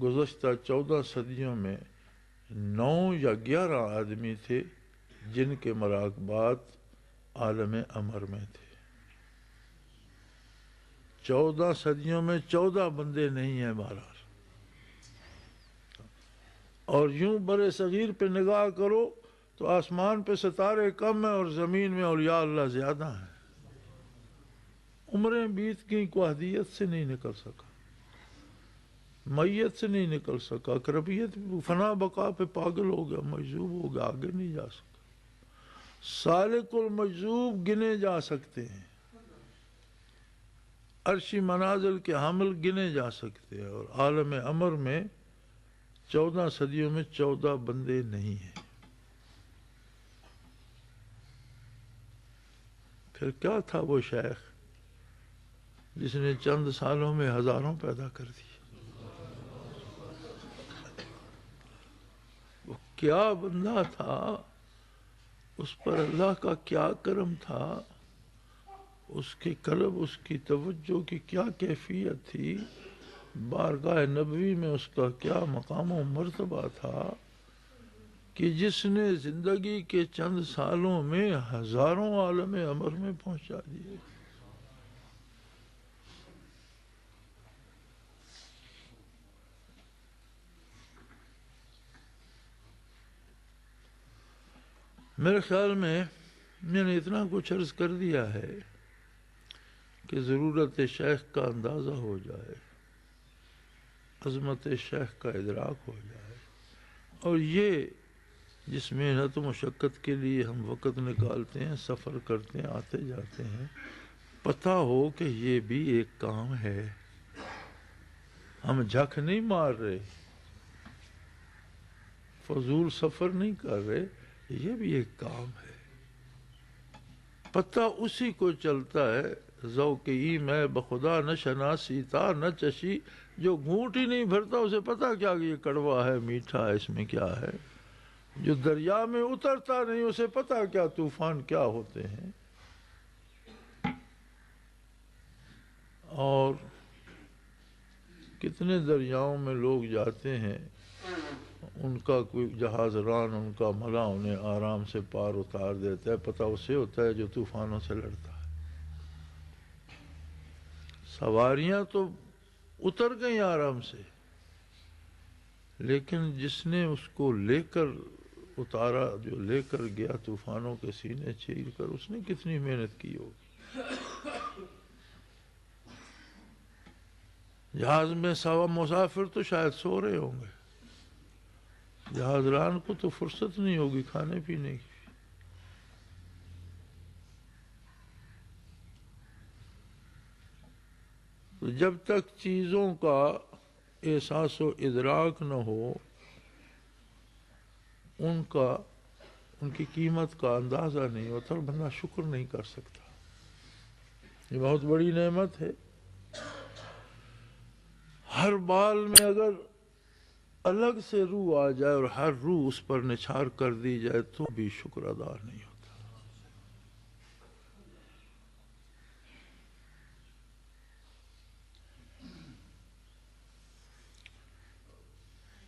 S1: گزشتہ 14 صدیوں میں 9 یا 11 آدمی تھے جن کے مراقبات عالم امر میں تھے۔ 14 صدیوں میں 14 بندے نہیں ہیں بہرحال۔ اور یوں بر صغیر پہ نگاہ کرو تو آسمان پہ ستارے کم ہیں اور زمین میں اولیاء اللہ زیادہ ہیں۔ عمریں بیت گئیں، کو احدیت سے نہیں نکل سکا، میت سے نہیں نکل سکا، اقربیت فنا بقا پہ پاگل ہو گیا، مجذوب ہو گیا، آگے نہیں جا سکا۔ سالک المجذوب گنے جا سکتے ہیں، عرشی منازل کے حامل گنے جا سکتے ہیں، اور عالم امر میں 14 صدیوں میں 14 بندے نہیں ہیں۔ پھر کیا تھا وہ شیخ جس نے چند سالوں میں ہزاروں پیدا کر دی. وہ کیا بندہ تھا، اس پر اللہ کا کیا کرم تھا، اس کے قلب، اس کی توجہ کی کیا کیفیت تھی، بارگاہ نبوی میں اس کا کیا مقام و مرتبہ تھا کہ جس نے زندگی کے چند سالوں میں ہزاروں عالم امر میں پہنچا دیے. میرے خیال میں نے اتنا کچھ عرض کر دیا ہے کہ ضرورت شیخ کا اندازہ ہو جائے، عظمت شیخ کا ادراک ہو جائے، اور یہ جس محنت و مشقت کے لیے ہم وقت نکالتے ہیں، سفر کرتے ہیں، آتے جاتے ہیں، پتہ ہو کہ یہ بھی ایک کام ہے. ہم جھک نہیں مار رہے، فضول سفر نہیں کر رہے، یہ بھی ایک کام ہے. پتہ اسی کو چلتا ہے ذوق ای میں بخدا نہ شناسی تا نہ چشی. جو گھونٹ ہی نہیں بھرتا اسے پتہ کیا کہ یہ کڑوا ہے، میٹھا ہے، اس میں کیا ہے. جو دریا میں اترتا نہیں اسے پتہ کیا طوفان کیا ہوتے ہیں. اور کتنے دریاؤں میں لوگ جاتے ہیں، ان کا کوئی جہاز ران، ان کا ملا انہیں آرام سے پار اتار دیتا ہے. پتہ اسے ہوتا ہے جو طوفانوں سے لڑتا ہے. سواریاں تو اتر گئیں آرام سے، لیکن جس نے اس کو لے کر اتارا، جو لے کر گیا طوفانوں کے سینے چیر کر، اس نے کتنی محنت کی ہوگی. جہاز میں سوا مسافر تو شاید سو رہے ہوں گے، جہاز ران کو تو فرصت نہیں ہوگی کھانے پینے کی. تو جب تک چیزوں کا احساس و ادراک نہ ہو، ان کی قیمت کا اندازہ نہیں ہوتا، اور بندہ شکر نہیں کر سکتا. یہ بہت بڑی نعمت ہے. ہر بال میں اگر الگ سے روح آ جائے اور ہر روح اس پر نچھار کر دی جائے تو بھی شکر ادا نہیں ہوتا.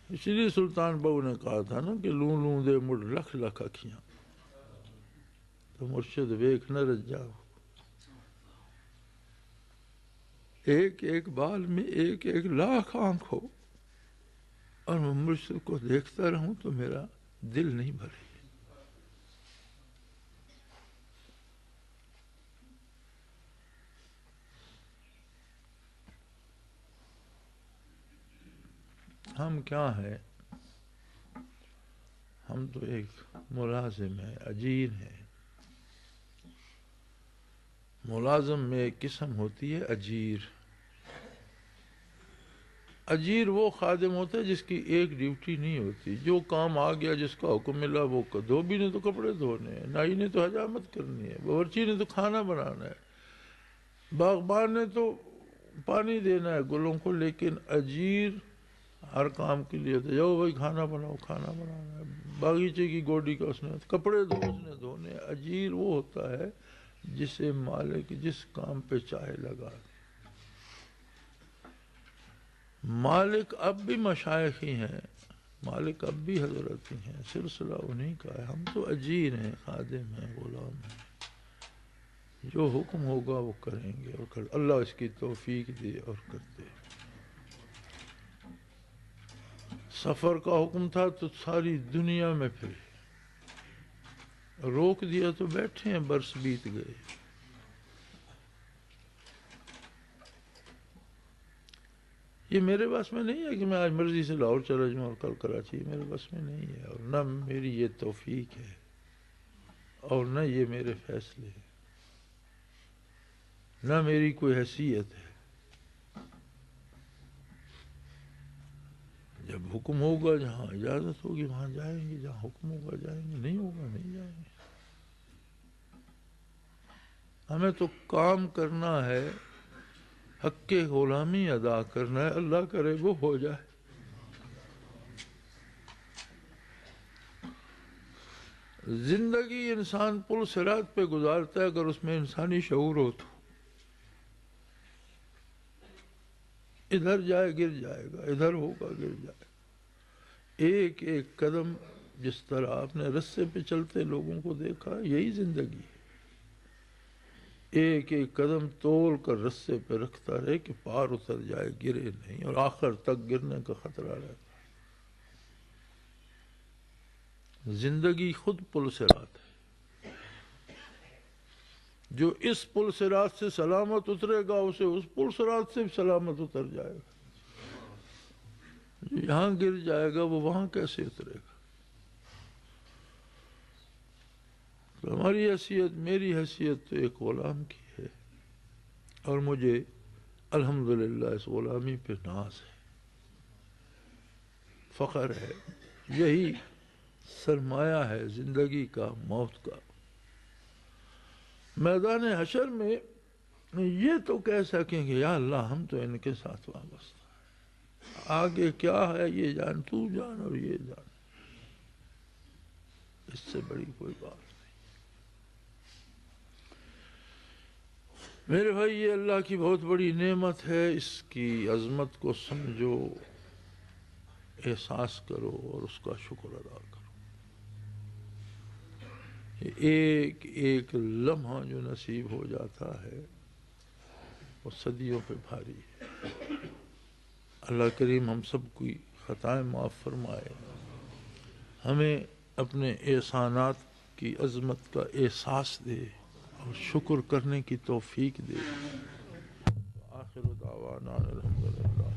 S1: اس لیے سلطان بہو نے کہا تھا نا کہ لوں لوں دے مڑ لکھ لکھ اکھیاں تو مرشد ویکھ نہ رج جاؤ. ایک ایک بال میں ایک ایک لاکھ آنکھ ہو اور میں مرشد کو دیکھتا رہوں تو میرا دل نہیں بھرے. ہم کیا ہیں؟ ہم تو ایک ملازم ہیں، اجیر ہیں. ملازم میں ایک قسم ہوتی ہے اجیر. اجیر وہ خادم ہوتا ہے جس کی ایک ڈیوٹی نہیں ہوتی، جو کام آ گیا، جس کا حکم ملا وہ دھوبی نے تو کپڑے دھونے ہیں، نائی نے تو حجامت کرنی ہے، باورچی نے تو کھانا بنانا ہے، باغبان نے تو پانی دینا ہے گلوں کو. لیکن اجیر ہر کام کے لیے ہوتا ہے. جاؤ بھائی کھانا بناؤ، کھانا بنانا ہے. باغیچے کی گوڈی کا اس نے کپڑے اس نے دھونے. اجیر وہ ہوتا ہے جسے مالک جس کام پہ چاہے لگا. مالک اب بھی مشائخ ہی ہیں، مالک اب بھی حضرت ہی ہیں، سلسلہ انہیں کا ہے. ہم تو اجیر ہیں، خادم ہیں، غلام ہیں. جو حکم ہوگا وہ کریں گے، اور اللہ اس کی توفیق دے اور کرتے. سفر کا حکم تھا تو ساری دنیا میں پھرے، روک دیا تو بیٹھے ہیں، برس بیت گئے. یہ میرے بس میں نہیں ہے کہ میں آج مرضی سے لاہور چلا جاؤں اور کل کراچی. میرے بس میں نہیں ہے، اور نہ میری یہ توفیق ہے، اور نہ یہ میرے فیصلے ہیں، نہ میری کوئی حیثیت ہے. جب حکم ہوگا، جہاں اجازت ہوگی وہاں جائیں گے، جہاں حکم ہوگا جائیں گے، نہیں ہوگا نہیں جائیں گے. ہمیں تو کام کرنا ہے حق کی غلامی ادا کرنا ہے، اللہ کرے وہ ہو جائے۔ زندگی انسان پل صراط پہ گزارتا ہے اگر اس میں انسانی شعور ہو تو، ادھر جائے گر جائے گا، ادھر ہوگا گر جائے گا۔ ایک ایک قدم جس طرح آپ نے رستے پہ چلتے لوگوں کو دیکھا، یہی زندگی ہے۔ ایک ایک قدم تول کر رستے پہ رکھتا رہے کہ پار اتر جائے، گرے نہیں، اور آخر تک گرنے کا خطرہ رہتا۔ زندگی خود پل صراط ہے، جو اس پل صراط سے سلامت اترے گا اسے اس پل صراط سے سلامت اتر جائے گا، یہاں گر جائے گا وہ وہاں کیسے اترے گا؟ تو ہماری حیثیت، میری حیثیت تو ایک غلام کی ہے، اور مجھے الحمدللہ اس غلامی پہ ناز ہے، فخر ہے۔ یہی سرمایہ ہے زندگی کا، موت کا۔ میدان حشر میں یہ تو کہہ سکیں گے یا اللہ ہم تو ان کے ساتھ وابستہ ہیں، آگے کیا ہے یہ جان، تو جان اور یہ جان، اس سے بڑی کوئی بات نہیں۔ میرے بھائی یہ اللہ کی بہت بڑی نعمت ہے، اس کی عظمت کو سمجھو، احساس کرو اور اس کا شکر ادا کرو۔ ایک ایک لمحہ جو نصیب ہو جاتا ہے وہ صدیوں پہ بھاری ہے۔ اللہ کریم ہم سب کی خطائیں معاف فرمائے، ہمیں اپنے احسانات کی عظمت کا احساس دے اور شکر کرنے کی توفیق دے۔ آخر دعوانا الحمدللہ۔